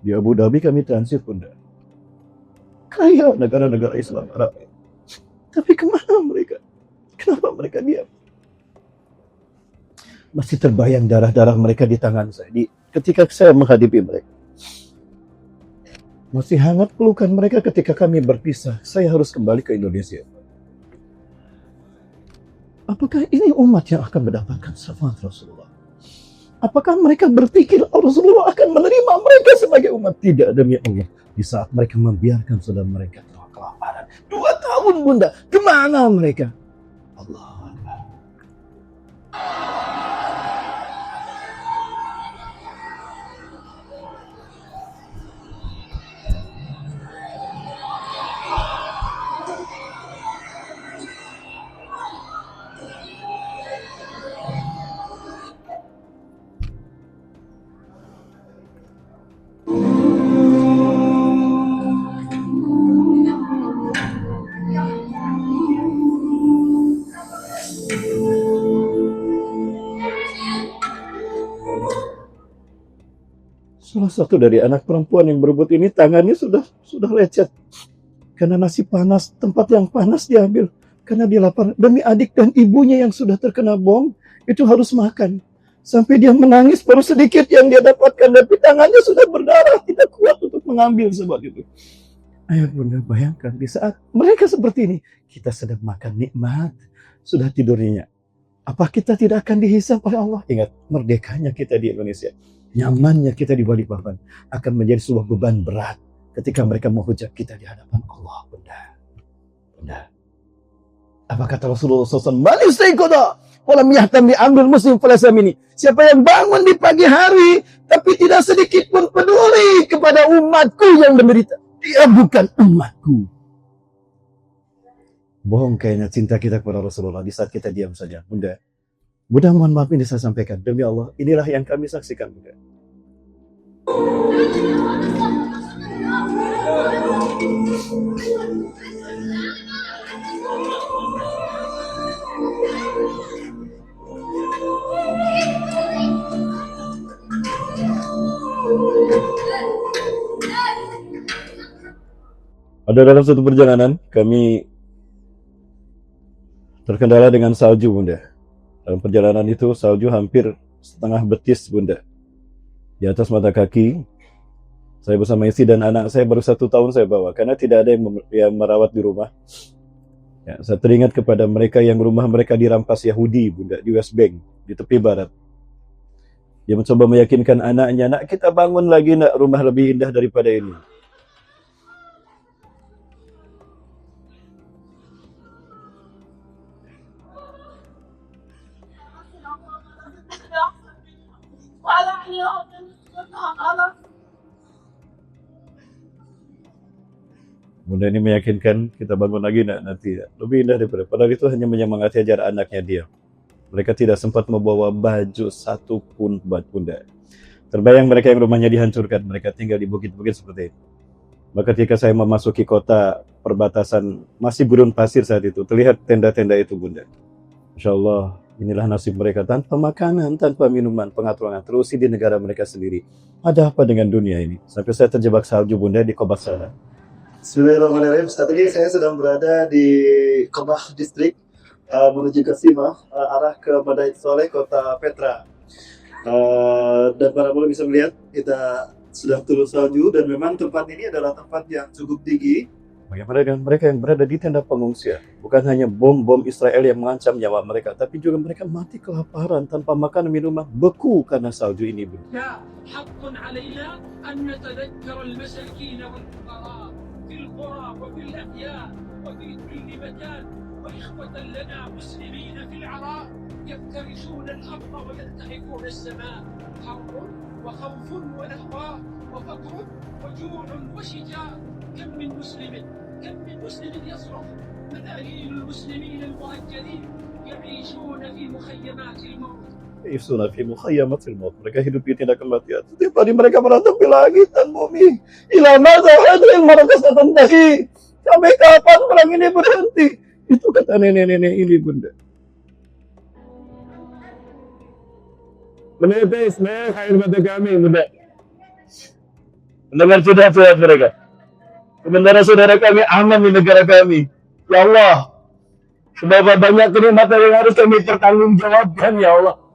Di Abu Dhabi kami transit bunda. Kaya negara-negara Islam Arab. Tapi kemana mereka? Kenapa mereka diam? Masih terbayang darah-darah mereka di tangan saya. Ketika saya menghadapi mereka. Masih hangat pelukan mereka ketika kami berpisah. Saya harus kembali ke Indonesia. Apakah ini umat yang akan mendapatkan syafaat Rasulullah? Apakah mereka berpikir Rasulullah akan menerima mereka sebagai umat? Tidak, demi Allah. Di saat mereka membiarkan saudara mereka kelaparan. 2 tahun bunda. Kemana mereka? Allah. Salah satu dari anak perempuan yang berebut ini tangannya sudah lecet. Karena nasi panas, tempat yang panas diambil. Karena dia lapar. Demi adik dan ibunya yang sudah terkena bom, itu harus makan. Sampai dia menangis baru sedikit yang dia dapatkan. Tapi tangannya sudah berdarah, tidak kuat untuk mengambil sebab itu. Ayo bunda bayangkan di saat mereka seperti ini. Kita sedang makan nikmat. Sudah tidur nyenyak. Apa kita tidak akan dihisap oleh Allah? Ingat, merdekanya kita di Indonesia. nyamannya kita di Balikpapan akan menjadi sebuah beban berat ketika mereka menghujat kita di hadapan Allah. Bunda. Apa kata Rasulullah SAW? Man istayqadha walam yahtam bi amril muslim falaysa minni. Siapa yang bangun di pagi hari tapi tidak sedikit pun peduli kepada umatku yang menderita, dia bukan umatku. Bohong kayaknya cinta kita kepada Rasulullah di saat kita diam saja. Bunda, mohon maaf ini saya sampaikan. Demi Allah, inilah yang kami saksikan. Bunda. Ada dalam satu perjalanan, kami terkendala dengan salju, Bunda. Dalam perjalanan itu, salju hampir setengah betis, Bunda. Di atas mata kaki, saya bersama istri dan anak saya baru 1 tahun saya bawa, karena tidak ada yang merawat di rumah. Ya, saya teringat kepada mereka yang rumah mereka dirampas Yahudi, Bunda, di West Bank, di tepi barat. Dia mencoba meyakinkan anaknya, nak kita bangun lagi, nak rumah lebih indah daripada ini. Bunda ini meyakinkan kita bangun lagi nanti lebih indah daripada. Padahal itu hanya menyemangati ajar anaknya dia. Mereka tidak sempat membawa baju satu pun buat Bunda. Terbayang mereka yang rumahnya dihancurkan, mereka tinggal di bukit-bukit seperti itu. Maka ketika saya memasuki kota perbatasan, masih gurun pasir saat itu, terlihat tenda-tenda itu, Bunda. Insya Allah, inilah nasib mereka, tanpa makanan, tanpa minuman, pengaturan terusi di negara mereka sendiri. Ada apa dengan dunia ini? Sampai saya terjebak salju, Bunda, di Kobah sana. Bismillahirrahmanirrahim. Saat ini saya sedang berada di Kobah Distrik, menuju ke Sima, arah ke Madait Soleh, kota Petra. Dan para mulai bisa melihat, kita sudah turun salju, dan memang tempat ini adalah tempat yang cukup tinggi. Bagaimana dengan mereka yang berada di tenda pengungsian? Bukan hanya bom-bom Israel yang mengancam nyawa mereka, tapi juga mereka mati kelaparan tanpa makan minuman, beku karena salju ini. حق علينا أن نتذكر المساكين والفقراء في القرى وفي الأحياء وفي كل مكان وإخوة لنا مسلمين في العراء يفترشون الأرض ويلتحقون السماء حر وخوف ونهوى وفقر وجوع وشجاع كم من مسلم يصرخ ملايين المسلمين المهجرين يعيشون في مخيمات الموت. Yusuna fi mukhayamatil maut. Mereka hidup di tenda kematian. Setiap hari mereka meratapi langit dan bumi. Ila madza hadril marakas tantahi. Sampai kapan perang ini berhenti? Itu kata nenek-nenek ini, Bunda. Menetes air mata kami, Bunda. Mendengar sudah mereka. Sementara saudara kami aman di negara kami. Ya Allah, seberapa banyak kenikmatan yang harus kami pertanggungjawabkan, ya Allah.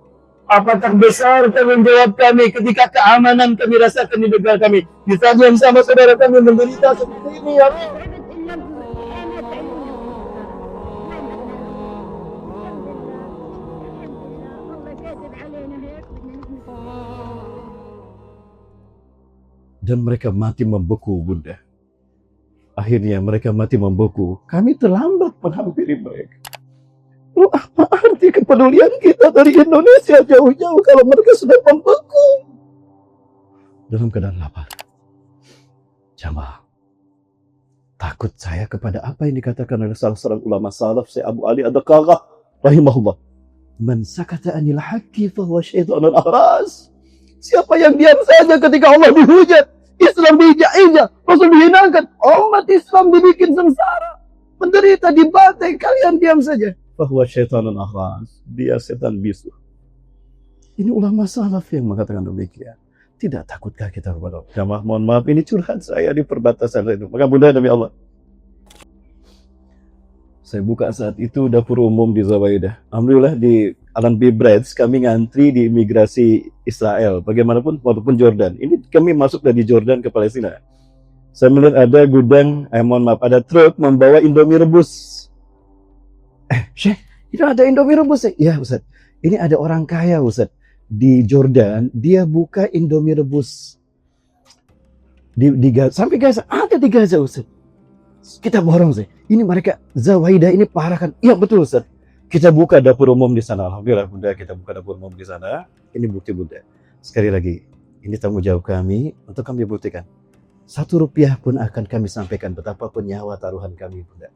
Apakah besar tanggung jawab kami ketika keamanan kami rasakan di negara kami. Di saat yang sama saudara kami menderita seperti ini, ya Allah. Dan mereka mati membeku, Bunda. Akhirnya mereka mati membeku. Kami terlambat menghampiri mereka. Apa arti kepedulian kita dari Indonesia jauh-jauh kalau mereka sudah membeku dalam keadaan lapar? Jamaah, takut saya kepada apa yang dikatakan oleh salah seorang ulama salaf, Syekh Abu Ali Ad-Daqqaqah rahimahullah. Man sakata anil haqqi fahuwa syaitanun ahras. Siapa yang diam saja ketika Allah dihujat, Islam diinjak-injak, Rasul dihinakan, umat Islam dibikin sengsara, menderita, dibantai, kalian diam saja. Bahwa syaitanun ahras, dia setan bisu. Ini ulama salaf yang mengatakan demikian. Tidak takutkah kita kepada Allah? Jamaah, mohon maaf, ini curhat saya di perbatasan itu. Maka Bunda demi Allah, saya buka saat itu dapur umum di Zawaidah. Alhamdulillah di Alan B. Breads kami ngantri di imigrasi Israel. Bagaimanapun, walaupun Jordan. Ini kami masuk dari Jordan ke Palestina. Saya melihat ada gudang, mohon maaf, ada truk membawa Indomie rebus. Syekh, itu ada Indomie rebus. Ya Ustaz, ini ada orang kaya Ustaz. di Jordan, dia buka Indomie rebus di Gaza. Sampai Gaza, ada di Gaza Ustaz. Kita borong Ustaz. Ini mereka, Zawaidah ini parah kan? Iya betul Ustaz. Kita buka dapur umum di sana. Alhamdulillah Bunda, kita buka dapur umum di sana. Ini bukti Bunda. Sekali lagi, ini tanggung jawab kami untuk kami buktikan. 1 rupiah pun akan kami sampaikan betapapun nyawa taruhan kami Bunda.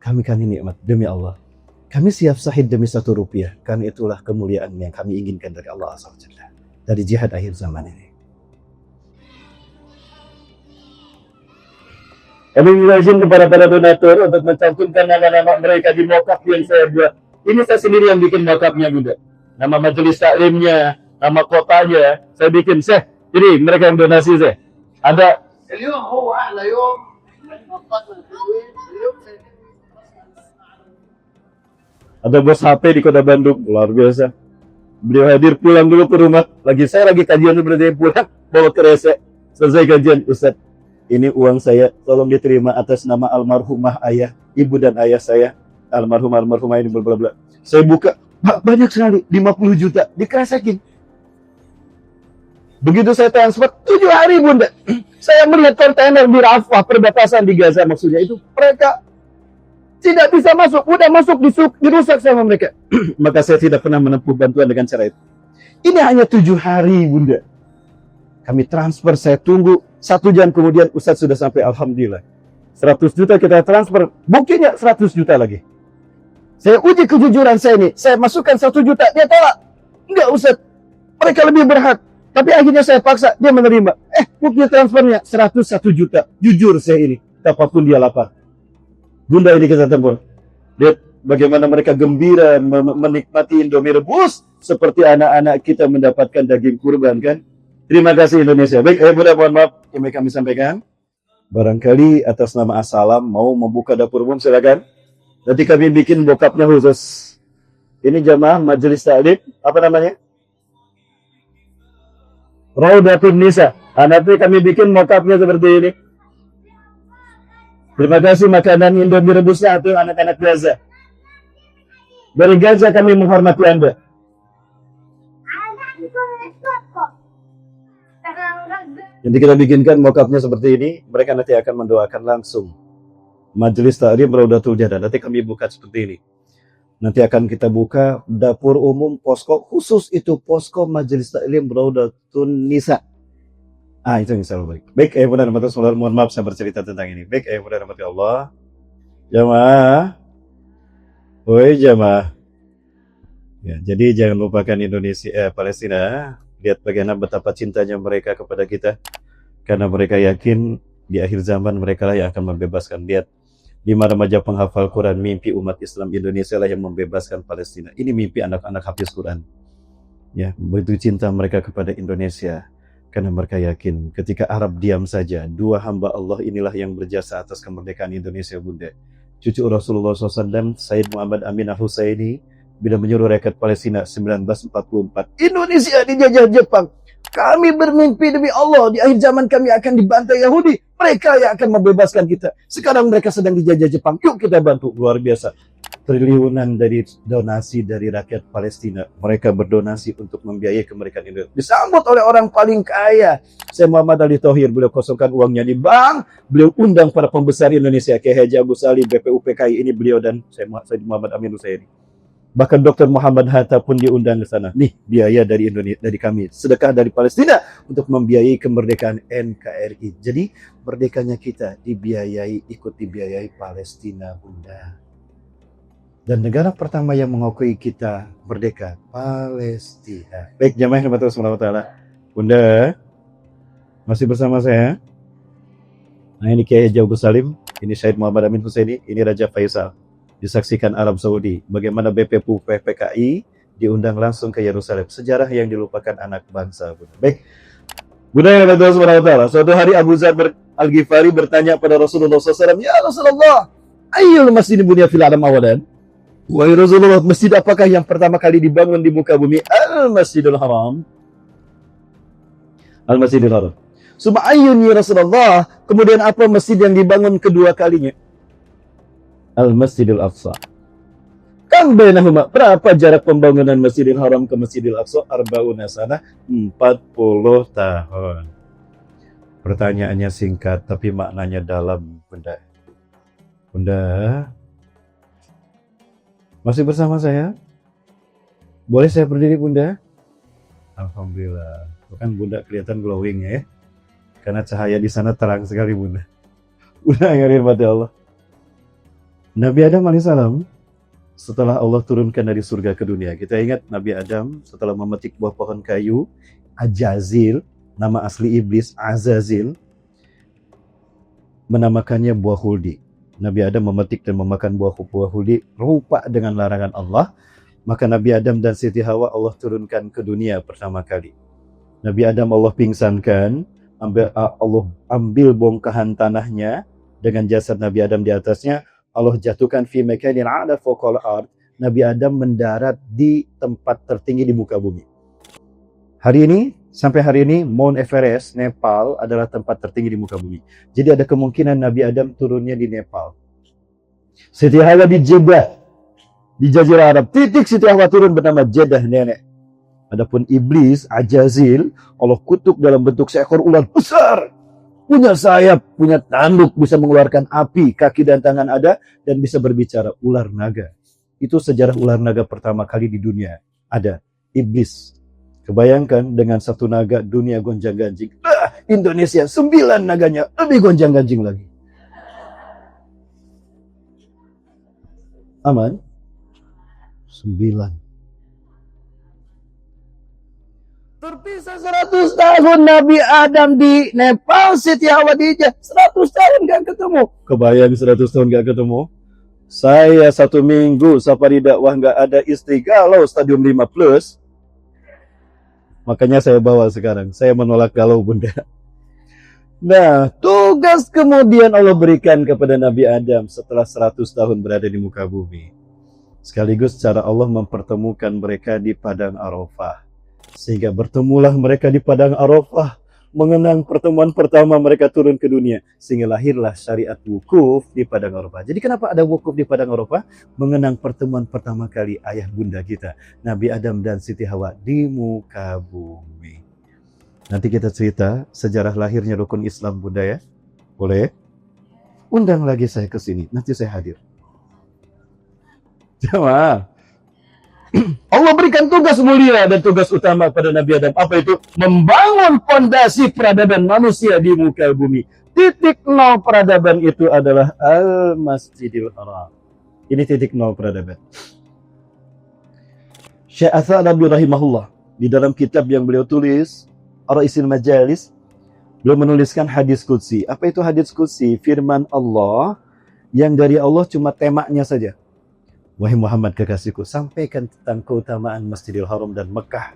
Kami nikmat demi Allah. Kami siap syahid demi 1 rupiah. Karena itulah kemuliaan yang kami inginkan dari Allah SWT. Dari jihad akhir zaman ini. Kami izin kepada para donatur untuk mencantumkan nama-nama mereka di mockup yang saya buat. Ini saya sendiri yang bikin mockupnya Bunda. Nama majelis taklimnya, nama kotanya, saya bikin. Ini mereka yang donasi saya. Ada. اليوم هو احلى يوم Ada bos HP di Kota Bandung, luar biasa. Beliau hadir pulang dulu ke rumah. Saya lagi kajian sebenarnya pulang, bawa ke rese. Selesai kajian, Ustaz. Ini uang saya, tolong diterima atas nama almarhumah ayah, ibu dan ayah saya. Almarhumah ini bla bla bla. Saya buka, banyak sekali, 50 juta, dikerasakin. Begitu saya transfer, 7 hari Bunda. Saya melihat kontainer di Rafah, perbatasan di Gaza maksudnya itu. Mereka tidak bisa masuk, udah masuk dirusak sama mereka. Maka saya tidak pernah menempuh bantuan dengan cara itu. Ini hanya 7 hari Bunda. Kami transfer, saya tunggu 1 jam kemudian Ustaz sudah sampai, alhamdulillah. 100 juta kita transfer, buktinya 100 juta lagi. Saya uji kejujuran saya ini, saya masukkan 1 juta, dia tolak. Enggak Ustaz, mereka lebih berhak. Tapi akhirnya saya paksa, dia menerima. Bukti transfernya 101 juta. Jujur saya ini, apapun dia lapar. Bunda ini kita tempur. Lihat bagaimana mereka gembira menikmati Indomie rebus seperti anak-anak kita mendapatkan daging kurban kan. Terima kasih Indonesia. Baik, Bunda mohon maaf yang kami sampaikan. Barangkali atas nama Assalam mau membuka dapur umum silakan. Nanti kami bikin bokapnya khusus. Ini jamaah majelis taklim, apa namanya? Raudatun Nisa. Nanti kami bikin mokapnya seperti ini. Terima kasih makanan Indomie rebusnya atau anak-anak Gaza. Dari Gaza kami menghormati Anda. Jadi kita bikinkan mokapnya seperti ini. Mereka nanti akan mendoakan langsung. Majelis Taklim Raudatul Jannah. Nanti kami buka seperti ini. Nanti akan kita buka dapur umum posko khusus itu posko Majelis Taklim Raudatun Nisa. Itu yang selalu baik. Baik, benar mohon maaf saya bercerita tentang ini. Baik, benar Allah. Jamaah. Woi jamaah. Ya, jadi jangan lupakan Indonesia, Palestina. Lihat bagaimana betapa cintanya mereka kepada kita. Karena mereka yakin di akhir zaman mereka lah yang akan membebaskan. Lihat 5 remaja penghafal Quran, mimpi umat Islam Indonesia lah yang membebaskan Palestina. Ini mimpi anak-anak hafiz Quran. Ya, begitu cinta mereka kepada Indonesia. Karena mereka yakin ketika Arab diam saja, 2 hamba Allah inilah yang berjasa atas kemerdekaan Indonesia Bunda. Cucu Rasulullah SAW, Sayyid Muhammad Amin Al-Husaini, bila menyuruh rakyat Palestina 1944. Indonesia dijajah Jepang. Kami bermimpi demi Allah, di akhir zaman kami akan dibantai Yahudi. Mereka yang akan membebaskan kita. Sekarang mereka sedang dijajah Jepang. Yuk kita bantu. Luar biasa. Triliunan dari donasi dari rakyat Palestina. Mereka berdonasi untuk membiayai kemerdekaan Indonesia. Disambut oleh orang paling kaya. Saya Muhammad Ali Thohir. Beliau kosongkan uangnya di bank. Beliau undang para pembesar Indonesia. Kayak Haji Agus Salim, BPUPKI. Ini beliau dan saya Muhammad Amin Husaini. Bahkan Dr. Muhammad Hatta pun diundang ke sana. Nih, biaya dari Indonesia, dari kami. Sedekah dari Palestina untuk membiayai kemerdekaan NKRI. Jadi, merdekanya kita ikut dibiayai Palestina, Bunda. Dan negara pertama yang mengakui kita merdeka, Palestina. Baik, jamaah yang berbahagia SWT. Bunda, masih bersama saya. Nah, ini Kiai Haji Agus Salim, ini Syed Muhammad Amin Husaini, ini Raja Faisal. Disaksikan Arab Saudi. Bagaimana BPUPKI diundang langsung ke Yerusalem. Sejarah yang dilupakan anak bangsa. Bunda. Baik. Bunda yang berbahagia SWT. Suatu hari Abu Dzar Al-Ghifari bertanya pada Rasulullah SAW, Ya Rasulullah, ayyul masjid bunya fil alam awalan? Wahai Rasulullah, masjid apakah yang pertama kali dibangun di muka bumi? Al-Masjidul Haram. Al-Masjidul Haram. Suma ayyun ya Rasulullah, kemudian apa masjid yang dibangun kedua kalinya? Al-Masjidul Aqsa. Kam bainahuma, berapa jarak pembangunan Masjidil Haram ke Masjidil Aqsa? Arba'una sanah, 40 tahun. Pertanyaannya singkat, tapi maknanya dalam, Bunda. Bunda, masih bersama saya? Boleh saya berdiri, Bunda? Alhamdulillah. Bukan Bunda kelihatan glowing ya. Karena cahaya di sana terang sekali, Bunda. Bunda yang dirahmati Allah. Nabi Adam alaihissalam setelah Allah turunkan dari surga ke dunia, kita ingat Nabi Adam setelah memetik buah pohon kayu, Ajazil, nama asli iblis Azazil, menamakannya buah huldi. Nabi Adam memetik dan memakan buah huldi rupa dengan larangan Allah. Maka Nabi Adam dan Siti Hawa Allah turunkan ke dunia pertama kali. Nabi Adam Allah pingsankan, Allah ambil bongkahan tanahnya dengan jasad Nabi Adam di atasnya, Allah jatuhkan fi makanin 'ala fawqal ard. Nabi Adam mendarat di tempat tertinggi di muka bumi. Sampai hari ini Mount Everest, Nepal adalah tempat tertinggi di muka bumi. Jadi ada kemungkinan Nabi Adam turunnya di Nepal. Siti Hawa di Jeddah, di Jazirah Arab. Titik Siti Hawa turun bernama Jeddah nenek. Adapun iblis Ajazil, Allah kutuk dalam bentuk seekor ular besar. Punya sayap, punya tanduk, bisa mengeluarkan api, kaki dan tangan ada, dan bisa berbicara. Ular naga. Itu sejarah ular naga pertama kali di dunia. Ada. Iblis. Kebayangkan dengan satu naga dunia gonjang-ganjing. Indonesia 9 naganya lebih gonjang-ganjing lagi. Aman? 9. Terpisah 100 tahun Nabi Adam di Nepal, Siti Hawa di Jeddah. 100 tahun gak ketemu. Kebayang 100 tahun gak ketemu? Saya 1 minggu safari dakwah gak ada istri galau stadium 5+. Makanya saya bawa sekarang. Saya menolak galau, Bunda. Nah, tugas kemudian Allah berikan kepada Nabi Adam setelah 100 tahun berada di muka bumi. Sekaligus cara Allah mempertemukan mereka di Padang Arafah. Sehingga bertemulah mereka di Padang Arafah, mengenang pertemuan pertama mereka turun ke dunia, sehingga lahirlah syariat wukuf di Padang Arafah. Jadi kenapa ada wukuf di Padang Arafah? Mengenang pertemuan pertama kali ayah bunda kita, Nabi Adam dan Siti Hawa di muka bumi. Nanti kita cerita sejarah lahirnya rukun Islam, Bunda ya. Boleh? Undang lagi saya ke sini, nanti saya hadir. Jamaah. Allah berikan tugas mulia dan tugas utama pada Nabi Adam. Apa itu? Membangun fondasi peradaban manusia di muka bumi. Titik nol peradaban itu adalah Al-Masjidil Haram. Ini titik nol peradaban. Syekh Atsanabi rahimahullah, di dalam kitab yang beliau tulis, Ar-Ra'isil Majalis, beliau menuliskan hadis qudsi. Apa itu hadis qudsi? Firman Allah yang dari Allah cuma temanya saja. Wahai Muhammad kekasihku, sampaikan tentang keutamaan Masjidil Haram dan Mekah.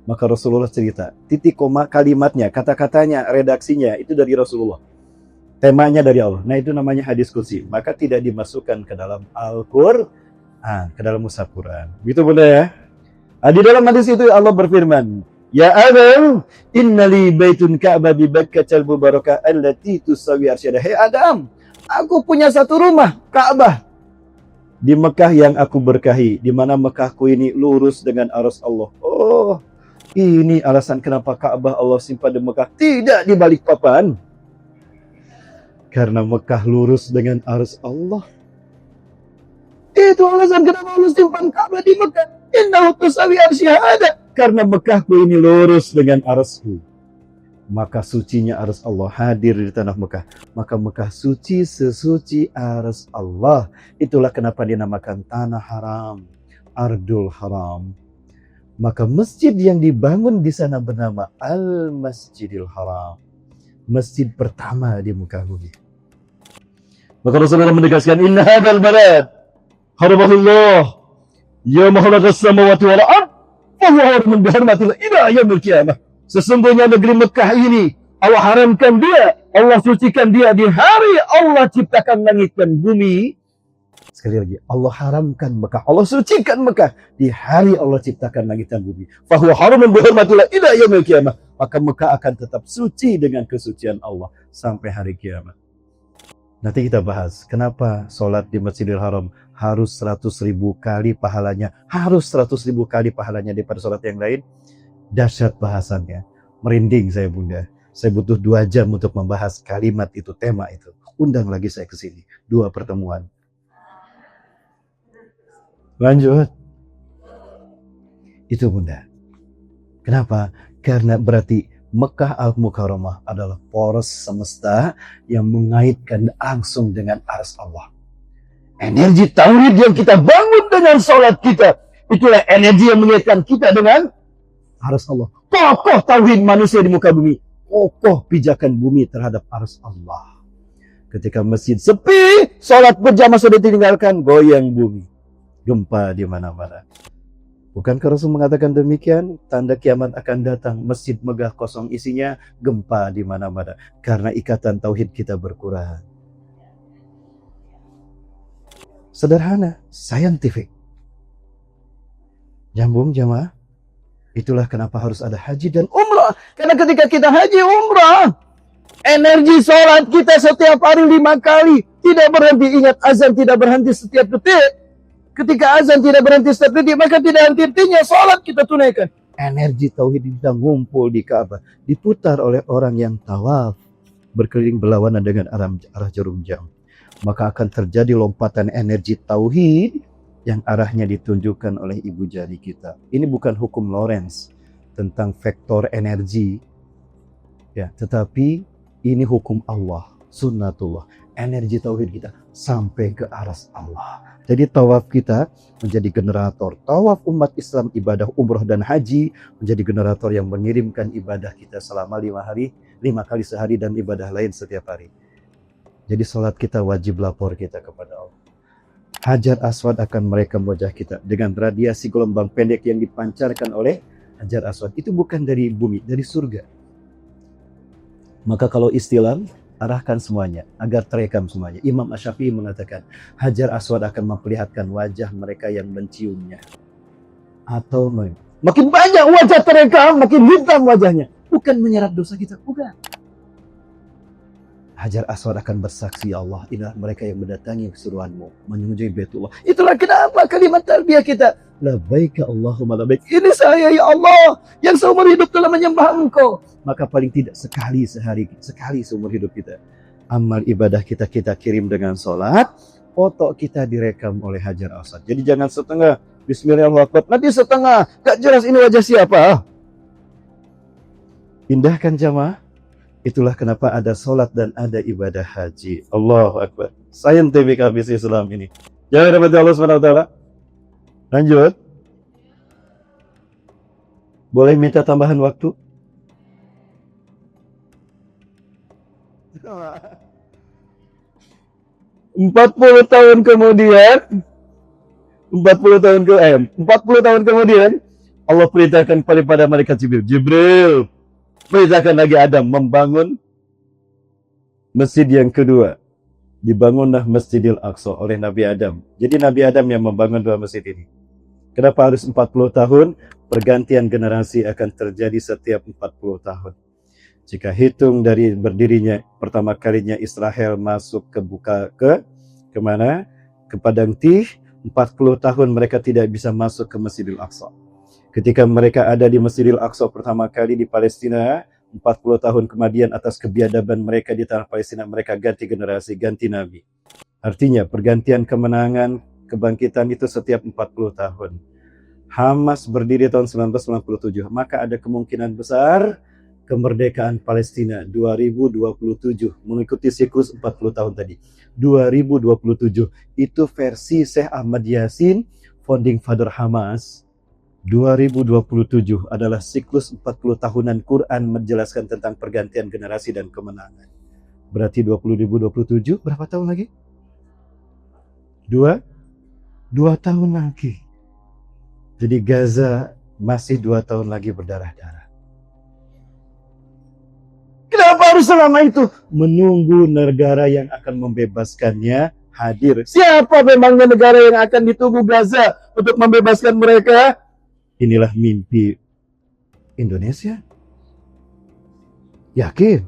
Maka Rasulullah cerita, titik koma kalimatnya, kata-katanya, redaksinya, itu dari Rasulullah. Temanya dari Allah. Nah itu namanya hadis qudsi. Maka tidak dimasukkan ke dalam Al-Quran, ke dalam mushaf Quran. Begitu Bunda ya. Di dalam hadis itu Allah berfirman, Ya Adam, innali baitun ka'bah bi Bakkatal mubarakah allati tusawi arsyada. Hei Adam, aku punya satu rumah, Ka'bah. Di Mekah yang aku berkahi, di mana Mekahku ini lurus dengan arsy Allah. Oh, ini alasan kenapa Ka'bah Allah simpan di Mekah, tidak di Balikpapan. Karena Mekah lurus dengan arsy Allah. Itu alasan kenapa Allah simpan Ka'bah di Mekah. Innahu tusawi arsyada. Karena Mekahku ini lurus dengan arsy. Maka sucinya arsy Allah hadir di tanah Mekah. Maka Mekah suci sesuci arsy Allah. Itulah kenapa dinamakan tanah haram, Ardul Haram. Maka masjid yang dibangun di sana bernama Al-Masjidil Haram. Masjid pertama di muka bumi. Maka Rasulullah menegaskan, Inna hadzal balad haramahullah yawma khalaqas samawati wal ard wa huwa haramun bihurmatillah ila yaumil qiyamah. Sesungguhnya negeri Mekah ini Allah haramkan dia, Allah sucikan dia di hari Allah ciptakan langit dan bumi. Sekali lagi, Allah haramkan Mekah, Allah sucikan Mekah di hari Allah ciptakan langit dan bumi. Fahuwa haramun bihurmatillah ila yaumil qiyamah. Maka Mekah akan tetap suci dengan kesucian Allah sampai hari kiamat. Nanti kita bahas kenapa sholat di Masjidil Haram harus 100.000 kali pahalanya, harus 100.000 kali pahalanya daripada sholat yang lain. Dahsyat bahasannya, merinding saya bunda. Saya butuh 2 jam untuk membahas kalimat itu, tema itu. Undang lagi saya ke sini, 2 pertemuan. Lanjut. Itu bunda. Kenapa? Karena berarti Mekah Al-Mukarramah adalah poros semesta yang mengaitkan langsung dengan arsy Allah. Energi tauhid yang kita bangun dengan sholat kita, itulah energi yang mengaitkan kita dengan arsy Allah. Kokoh tauhid manusia di muka bumi, kokoh pijakan bumi terhadap arsy Allah. Ketika masjid sepi, sholat berjamaah sudah ditinggalkan, goyang bumi, gempa di mana-mana. Bukankah Rasul mengatakan demikian? Tanda kiamat akan datang, masjid megah kosong isinya, gempa di mana-mana. Karena ikatan tauhid kita berkurang. Sederhana, scientific. Nyambung jamaah? Itulah kenapa harus ada haji dan umrah. Karena ketika kita haji umrah, energi sholat kita setiap hari 5 kali. Tidak berhenti, ingat azan tidak berhenti setiap detik. Ketika azan tidak berhenti setiap detik, maka tidak henti-hentinya sholat kita tunaikan. Energi tauhid kita ngumpul di Ka'bah, diputar oleh orang yang tawaf, berkeliling berlawanan dengan arah jarum jam. Maka akan terjadi lompatan energi tauhid yang arahnya ditunjukkan oleh ibu jari kita. Ini bukan hukum Lorentz tentang vektor energi, ya, tetapi ini hukum Allah, sunnatullah. Energi tauhid kita sampai ke arsy Allah. Jadi tawaf kita menjadi generator. Tawaf umat Islam, ibadah umroh dan haji menjadi generator yang mengirimkan ibadah kita selama 5 kali sehari dan ibadah lain setiap hari. Jadi salat kita wajib lapor kita kepada Allah. Hajar Aswad akan merekam wajah kita dengan radiasi gelombang pendek yang dipancarkan oleh Hajar Aswad. Itu bukan dari bumi, dari surga. Maka kalau istilam, arahkan semuanya agar terekam semuanya. Imam Asy-Syafi'i mengatakan Hajar Aswad akan memperlihatkan wajah mereka yang menciumnya. Atau makin banyak wajah terekam, makin hitam wajahnya. Bukan menyeret dosa kita, bukan. Hajar Aswad akan bersaksi, ya Allah, inilah mereka yang mendatangi kesuruhanmu, menyujui Baitullah. Itulah kenapa kalimat tarbiyah kita, labbaika Allahumma labbaik. Ini saya, ya Allah, yang seumur hidup telah menyembah Engkau. Maka paling tidak sekali sehari, sekali seumur hidup kita. Amal ibadah kita kirim dengan sholat, foto kita direkam oleh Hajar Aswad. Jadi jangan setengah, bismillahirrahmanirrahim, nanti setengah, gak jelas ini wajah siapa. Indahkan jamaah. Itulah kenapa ada sholat dan ada ibadah haji. Allahu Akbar. Scientific habis Islam ini. Jangan dapat Allah SWT. Lanjut. Boleh minta tambahan waktu? 40 tahun kemudian 40 tahun kemudian Allah perintahkan kepada malaikat Jibril perintahkan lagi Adam membangun masjid yang kedua. Dibangunlah Masjidil Aqsa oleh Nabi Adam. Jadi Nabi Adam yang membangun 2 masjid ini. Kenapa harus 40 tahun? Pergantian generasi akan terjadi setiap 40 tahun. Jika hitung dari berdirinya pertama kalinya Israel masuk ke mana? Ke Padang Tih, 40 tahun mereka tidak bisa masuk ke Masjidil Aqsa. Ketika mereka ada di Masjidil Aqsa pertama kali di Palestina, 40 tahun kemudian atas kebiadaban mereka di tanah Palestina, mereka ganti generasi, ganti nabi. Artinya pergantian kemenangan, kebangkitan itu setiap 40 tahun. Hamas berdiri tahun 1997, maka ada kemungkinan besar kemerdekaan Palestina 2027, mengikuti siklus 40 tahun tadi. 2027, itu versi Syekh Ahmad Yasin, founding father Hamas. 2027 adalah siklus 40 tahunan Quran menjelaskan tentang pergantian generasi dan kemenangan. Berarti 2027 berapa tahun lagi? 2 tahun lagi. Jadi Gaza masih 2 tahun lagi berdarah-darah. Kenapa harus selama itu? Menunggu negara yang akan membebaskannya hadir. Siapa memangnya negara yang akan ditunggu Gaza untuk membebaskan mereka? Inilah mimpi Indonesia. Yakin?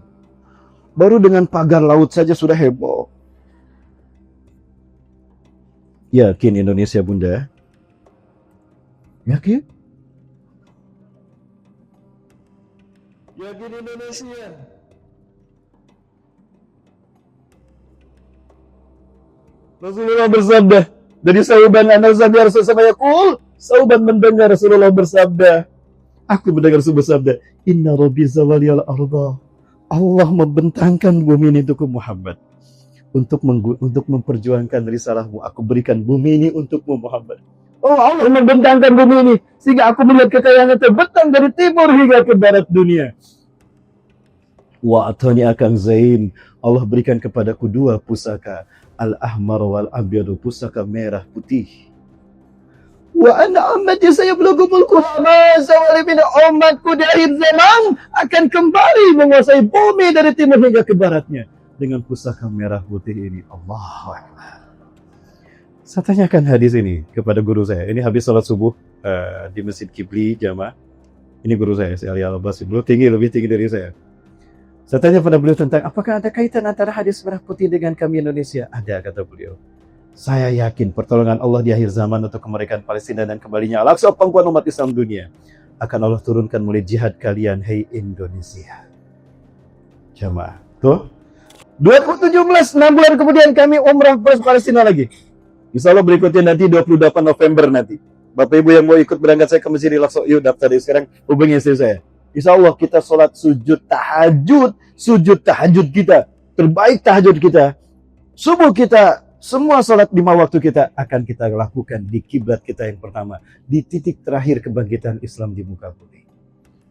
Baru dengan pagar laut saja sudah heboh. Yakin Indonesia, Bunda? Yakin? Yakin Indonesia. Rasulullah bersabda, dari Sauban an-Nasabi Rasulullah yaqul, Sauban mendengar Rasulullah bersabda, aku mendengar Rasul bersabda, Inna Rabbi zawaliyal arda. Allah membentangkan bumi ini untukku Muhammad. Untuk memperjuangkan risalahmu, aku berikan bumi ini untukmu Muhammad. Oh, Allah membentangkan bumi ini sehingga aku melihat kekayaan terbentang dari timur hingga ke barat dunia. Wa atani akan zain, Allah berikan kepadaku dua pusaka, al-ahmar wal abyadu, pusaka merah putih. Wa ana ummati sayablugumul kuhama, zawalimin umatku di akhir zaman akan kembali menguasai bumi dari timur hingga ke baratnya dengan pusaka merah putih ini. Allahu Akbar. Saya tanyakan hadis ini kepada guru saya. Ini habis salat subuh di Masjid Kibli Jamaah. Ini guru saya, Ali Al-Abbasi. Beliau lebih tinggi dari saya. Saya tanya pada beliau tentang apakah ada kaitan antara hadis merah putih dengan kami Indonesia? Ada, kata beliau. Saya yakin pertolongan Allah di akhir zaman untuk kemerdekaan Palestina dan kembalinya Al-Aqsa pangkuan umat Islam dunia akan Allah turunkan mulai jihad kalian, hei Indonesia. Jamaah. Tuh. 2017, 6 bulan kemudian kami umrah ke Palestina lagi. Insya Allah berikutnya nanti 28 November nanti. Bapak Ibu yang mau ikut berangkat saya ke Masjidil Aqsa, yuk daftar dari sekarang, hubungi istri saya. Insya Allah kita sholat sujud tahajud kita, terbaik tahajud kita, subuh kita, semua sholat 5 waktu kita akan kita lakukan di kiblat kita yang pertama, di titik terakhir kebangkitan Islam di muka bumi.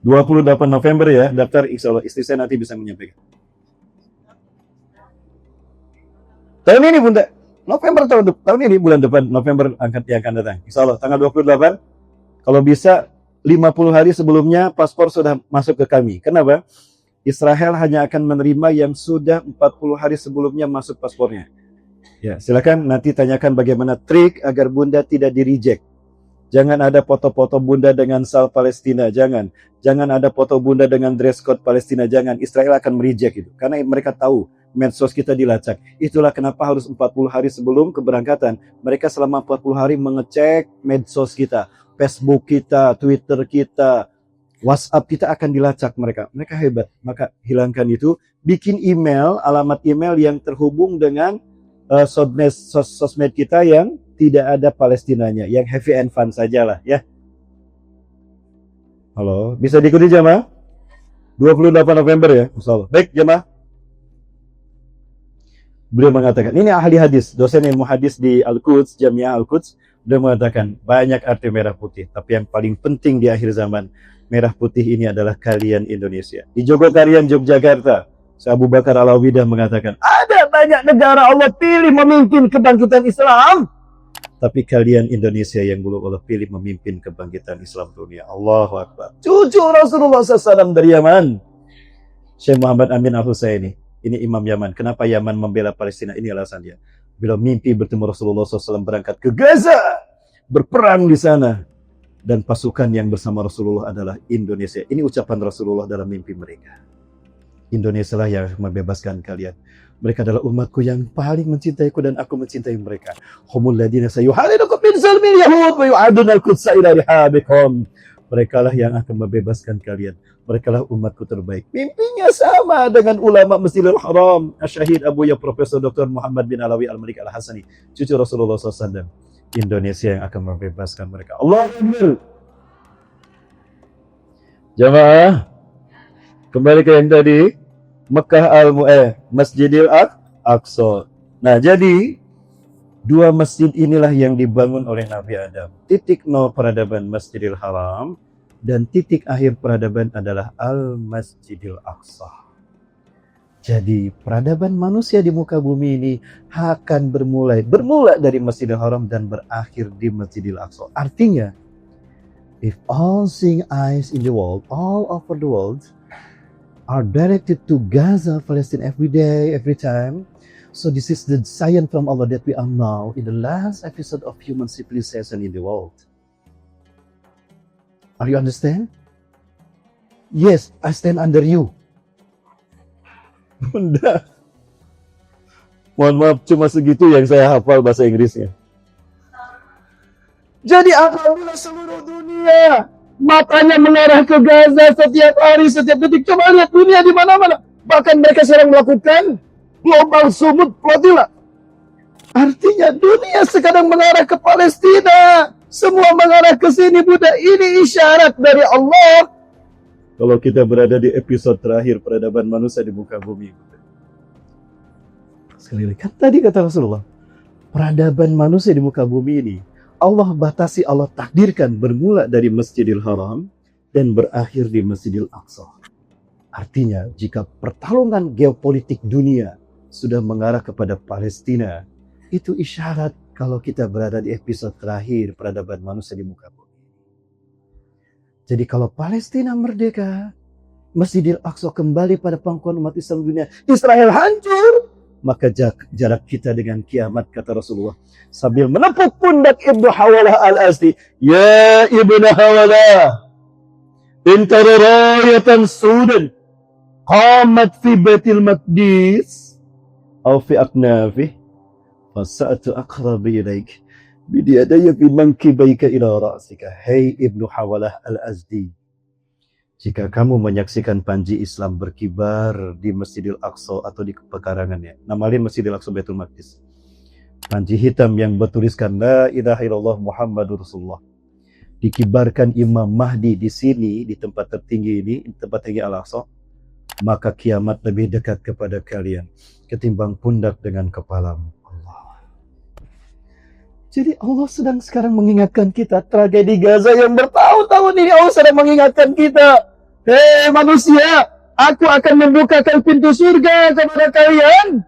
28 November ya, daftar, insya Allah istri saya nanti bisa menyampaikan. Tahun ini Bunda, November tahun ini bulan depan, November yang akan datang. Insya Allah tanggal 28, kalau bisa 50 hari sebelumnya paspor sudah masuk ke kami. Kenapa? Israel hanya akan menerima yang sudah 40 hari sebelumnya masuk paspornya. Ya, silakan nanti tanyakan bagaimana trik agar Bunda tidak di-reject. Jangan ada foto-foto Bunda dengan sal Palestina, jangan. Jangan ada foto Bunda dengan dress code Palestina, jangan. Israel akan mereject itu. Karena mereka tahu medsos kita dilacak. Itulah kenapa harus 40 hari sebelum keberangkatan. Mereka selama 40 hari mengecek medsos kita, Facebook kita, Twitter kita, WhatsApp kita akan dilacak mereka. Mereka hebat. Maka hilangkan itu. Bikin email, alamat email yang terhubung dengan sosmed kita yang tidak ada Palestinanya, yang happy and fun sajalah ya. Halo, bisa diikuti jamaah? 28 November ya, insyaallah. Baik jamaah. Beliau mengatakan, ini ahli hadis, dosen ilmu hadis di Al-Quds, Jamiah Al-Quds. Beliau mengatakan, banyak arti merah putih, tapi yang paling penting di akhir zaman, merah putih ini adalah kalian Indonesia. Di Jogokarian, Yogyakarta, Abu Bakar Alawidah mengatakan, ada banyak negara Allah pilih memimpin kebangkitan Islam, tapi kalian Indonesia yang belum Allah pilih memimpin kebangkitan Islam dunia. Allahu Akbar. Cucu Rasulullah SAW dari Yaman, Syekh Muhammad Amin Al-Husaini. Ini Imam Yaman. Kenapa Yaman membela Palestina? Ini alasannya. Bila mimpi bertemu Rasulullah SAW berangkat ke Gaza, berperang di sana, dan pasukan yang bersama Rasulullah adalah Indonesia. Ini ucapan Rasulullah dalam mimpi mereka. Indonesia lah yang membebaskan kalian. Mereka adalah umatku yang paling mencintaiku dan aku mencintai mereka. Humul ladina sayuhalinukum min zalmil yahud wa yu'aduna al-qudsa ila rihabikum. Mereka lah yang akan membebaskan kalian. Mereka lah umatku terbaik. Mimpinya sama dengan ulama Masjidil Haram, Syahid Abu Ya Profesor Dr. Muhammad bin Alawi Al-Malik Al-Hasani, cucu Rasulullah SAW. Indonesia yang akan membebaskan mereka. Allah Akbar. Jamaah, kembali ke yang tadi. Mekah Masjidil Aqsa. Nah, jadi dua masjid inilah yang dibangun oleh Nabi Adam. Titik nol peradaban Masjidil Haram dan titik akhir peradaban adalah Al-Masjidil Aqsa. Jadi peradaban manusia di muka bumi ini akan bermula dari Masjidil Haram dan berakhir di Masjidil Aqsa. Artinya, if all seeing eyes in the world, all over the world, are directed to Gaza, Palestine every day, every time. So this is the sign from Allah that we are now in the last episode of human civilization in the world. Are you understand? Yes, I stand under you. Bunda. Mohon maaf, cuma segitu yang saya hafal bahasa Inggrisnya. Jadi alhamdulillah seluruh dunia matanya mengarah ke Gaza setiap hari, setiap detik. Coba lihat dunia di mana-mana. Bahkan mereka sedang melakukan global sumut plotila. Artinya dunia sekarang mengarah ke Palestina. Semua mengarah ke sini, Bunda. Ini isyarat dari Allah. Kalau kita berada di episode terakhir peradaban manusia di muka bumi. Sekali lagi, kan tadi kata Rasulullah, peradaban manusia di muka bumi ini, Allah batasi, Allah takdirkan bermula dari Masjidil Haram dan berakhir di Masjidil Aqsa. Artinya, jika pertarungan geopolitik dunia sudah mengarah kepada Palestina, itu isyarat kalau kita berada di episode terakhir peradaban manusia di muka bumi. Jadi kalau Palestina merdeka, Masjidil Aqsa kembali pada pangkuan umat Islam dunia, Israel hancur, maka jarak kita dengan kiamat, kata Rasulullah, sambil menepuk pundak Ibnu Hawalah Al-Azdi, ya Ibnu Hawalah, intara rayatan sudan qamat fi Baitil Maqdis aw fi aknafih fasa'atu aqrabu ilaik bidiyadaya fi mankibaika ila ra'sika. Hai Ibnu Hawalah Al-Azdi, jika kamu menyaksikan panji Islam berkibar di Masjidil Aqsa atau di pekarangannya, nama lain Masjidil Aqsa Baitul Maqdis, panji hitam yang bertuliskan La ilaha illallah Muhammadur Rasulullah, dikibarkan Imam Mahdi di sini, di tempat tertinggi ini, di tempat tinggi Al-Aqsa, maka kiamat lebih dekat kepada kalian ketimbang pundak dengan kepalamu. Jadi Allah sedang sekarang mengingatkan kita tragedi Gaza yang bertahun-tahun ini. Allah sedang mengingatkan kita, hei manusia, aku akan membukakan pintu surga kepada kalian.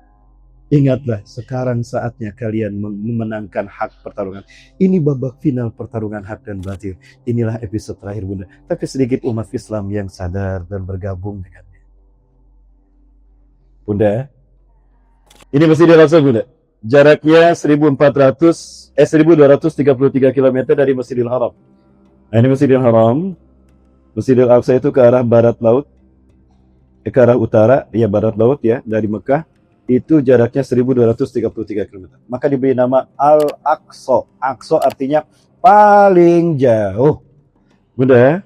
Ingatlah, sekarang saatnya kalian memenangkan hak pertarungan. Ini babak final pertarungan hak dan batil. Inilah episode terakhir, Bunda. Tapi sedikit umat Islam yang sadar dan bergabung dengannya. Bunda, ini masih di Al-Aqsa, Bunda. Jaraknya 1233 km dari Masjidil Haram. Nah, ini Masjidil Haram. Masjidil Aqsa itu ke arah barat laut, ke arah utara, ya barat laut ya, dari Mekah. Itu jaraknya 1233 km. Maka diberi nama Al-Aqsa. Aqsa artinya paling jauh. Bunda ya?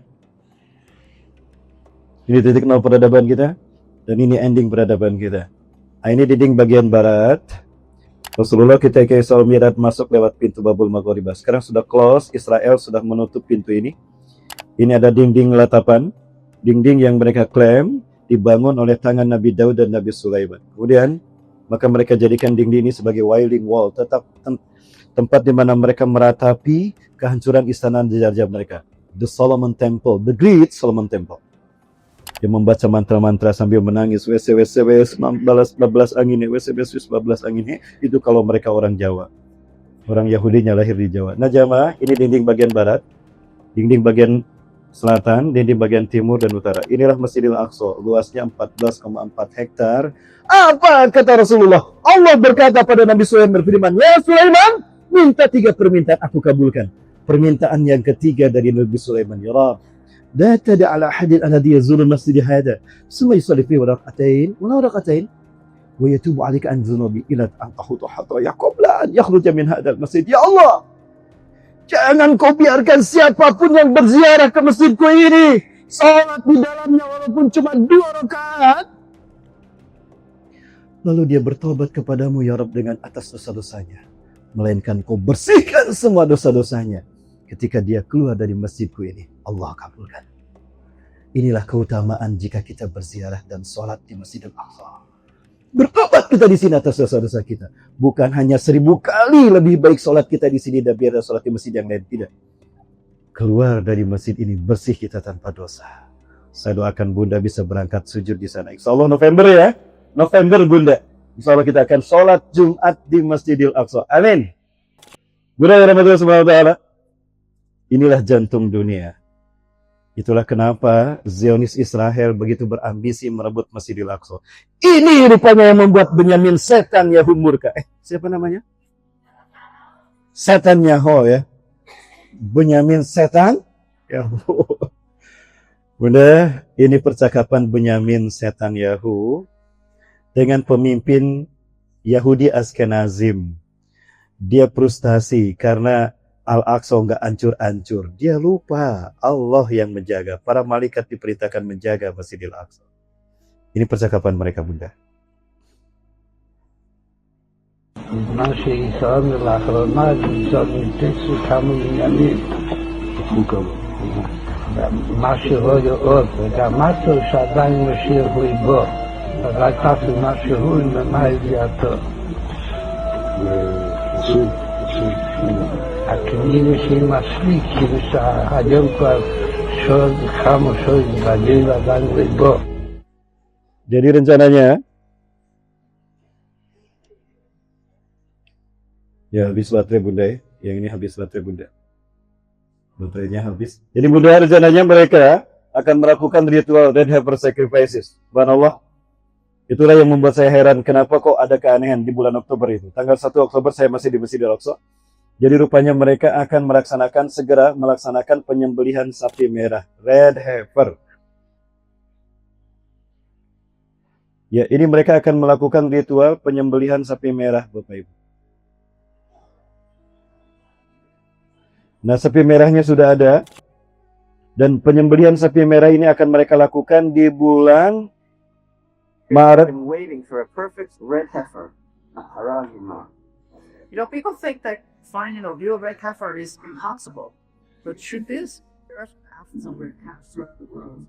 Ini titik nol peradaban kita. Dan ini ending peradaban kita. Nah, ini dinding bagian barat. Rasulullah ketika Isra Mi'raj masuk lewat pintu Babul Maghribah. Sekarang sudah close, Israel sudah menutup pintu ini. Ini ada dinding latapan, dinding yang mereka klaim dibangun oleh tangan Nabi Daud dan Nabi Sulaiman. Kemudian, maka mereka jadikan dinding ini sebagai wailing wall, tetap tempat di mana mereka meratapi kehancuran istana jajar mereka. The Solomon Temple, the Great Solomon Temple. Dia membaca mantra-mantra sambil menangis. WC 11 angin, WC 12 angin. Itu kalau mereka orang Jawa. Orang Yahudinya lahir di Jawa. Nah jamaah, ini dinding bagian barat, dinding bagian selatan, dinding bagian timur dan utara. Inilah Masjidil Aqsa, luasnya 14,4 hektar. Apa kata Rasulullah? Allah berkata pada Nabi Sulaiman berfirman, ya Sulaiman, minta 3 permintaan aku kabulkan. Permintaan yang ketiga dari Nabi Sulaiman, ya Rabb, لا تدع على أحد الذي يزور المسجد هذا ثم يصلي فيه ركعتين ويتوب عليك عن ذنوبه إلى أن تحوط خطاياه قبل أن يخرج من هذا المسجد. Ya Allah, jangan kau biarkan siapapun yang berziarah ke masjidku ini salat di dalamnya walaupun cuma 2 rakaat, lalu dia bertobat kepadamu ya Rabb dengan atas dosa-dosanya, melainkan kau bersihkan semua dosa-dosanya ketika dia keluar dari masjidku ini. Allah kabulkan. Inilah keutamaan jika kita berziarah dan sholat di Masjidil Aqsa. Bertobat kita di sini atas dosa-dosa kita. Bukan hanya 1000 kali lebih baik sholat kita di sini dan biar sholat di masjid yang lain. Tidak. Keluar dari masjid ini bersih kita tanpa dosa. Saya doakan Bunda bisa berangkat sujud di sana. Insya Allah November ya. November Bunda. Insya Allah kita akan sholat Jumat di Masjidil Aqsa. Amin. Bunda rahmatullah subhanahu wa ta'ala. Inilah jantung dunia. Itulah kenapa Zionis Israel begitu berambisi merebut Masjidil Aqsa. Ini rupanya yang membuat Benyamin setan Yahu murka. Siapa namanya? Setan Yahu ya. Benyamin setan Yahu. Bunda, ini percakapan Benyamin setan Yahu dengan pemimpin Yahudi Askenazim. Dia frustasi karena Al-Aqsa nggak hancur-hancur. Dia lupa Allah yang menjaga. Para malaikat diperintahkan menjaga Masjidil Aqsa. Ini percakapan mereka, Bunda. מה שישראל לאחרונה זאת נתצו כמה עניינים. מה שרואה עוד, וגם משהו שעדיין משאיר ליבו. רק תעשו מה שהוא ומה הביאתו. הכניסה שהיא מספיק, כאילו שהיום כבר שוד, כמה שוד, בגיל עדיין ליבו. Jadi rencananya, ya habis baterai Bunda ya. Yang ini habis baterai Bunda. Baterainya habis. Jadi Bunda, rencananya mereka akan melakukan ritual Red Heifer Sacrifices. Subhanallah. Itulah yang membuat saya heran. Kenapa kok ada keanehan di bulan Oktober itu. Tanggal 1 Oktober saya masih di Masjidil Aqsa. Jadi rupanya mereka akan segera melaksanakan penyembelihan sapi merah. Red Heifer. Ya, ini mereka akan melakukan ritual penyembelihan sapi merah, Bapak Ibu. Nah, sapi merahnya sudah ada. Dan penyembelihan sapi merah ini akan mereka lakukan di bulan Maret. Waiting for a perfect red heifer. You know, people think that finding a real red heifer is impossible. But truth is, there are thousands of red heifers throughout the world.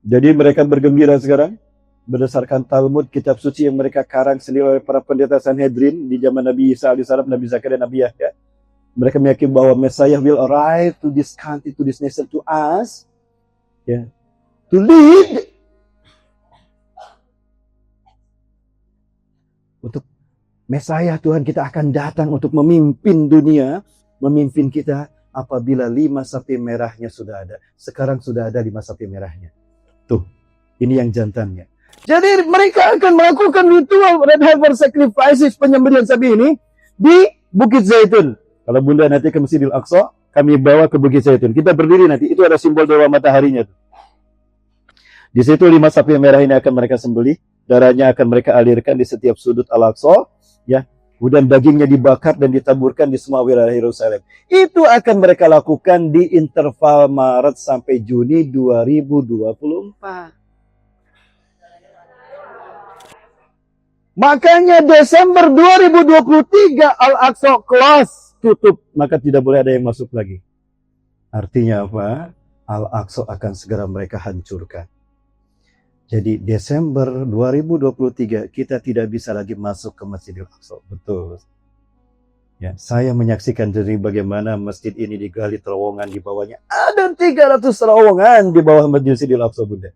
Jadi mereka bergembira sekarang berdasarkan Talmud, kitab suci yang mereka karang sendiri oleh para pendeta Sanhedrin di zaman Nabi Isa alaihissalam, Nabi Zakaria, Nabi Yahya. Mereka meyakini bahwa Messiah will arrive to this country, to this nation, to us, ya, to lead. Untuk Messiah Tuhan kita akan datang untuk memimpin dunia, memimpin kita apabila 5 sapi merahnya sudah ada. Sekarang sudah ada 5 sapi merahnya. Tuh, ini yang jantannya. Jadi mereka akan melakukan ritual Red Heifer Sacrifices, penyembelihan sapi ini di Bukit Zaitun. Kalau Bunda nanti ke Masjidil Aqsa, kami bawa ke Bukit Zaitun. Kita berdiri nanti, itu ada simbol dewa mataharinya tuh. Di situ 5 sapi merah ini akan mereka sembelih, darahnya akan mereka alirkan di setiap sudut Al-Aqsa, ya. Kemudian dagingnya dibakar dan ditaburkan di semua wilayah Yerusalem. Itu akan mereka lakukan di interval Maret sampai Juni 2024. Makanya Desember 2023 Al-Aqsa close, tutup. Maka tidak boleh ada yang masuk lagi. Artinya apa? Al-Aqsa akan segera mereka hancurkan. Jadi Desember 2023 kita tidak bisa lagi masuk ke Masjidil Aqsa. Betul. Ya, saya menyaksikan dari bagaimana masjid ini digali terowongan di bawahnya. Ada 300 terowongan di bawah Masjidil Aqsa, Bunda.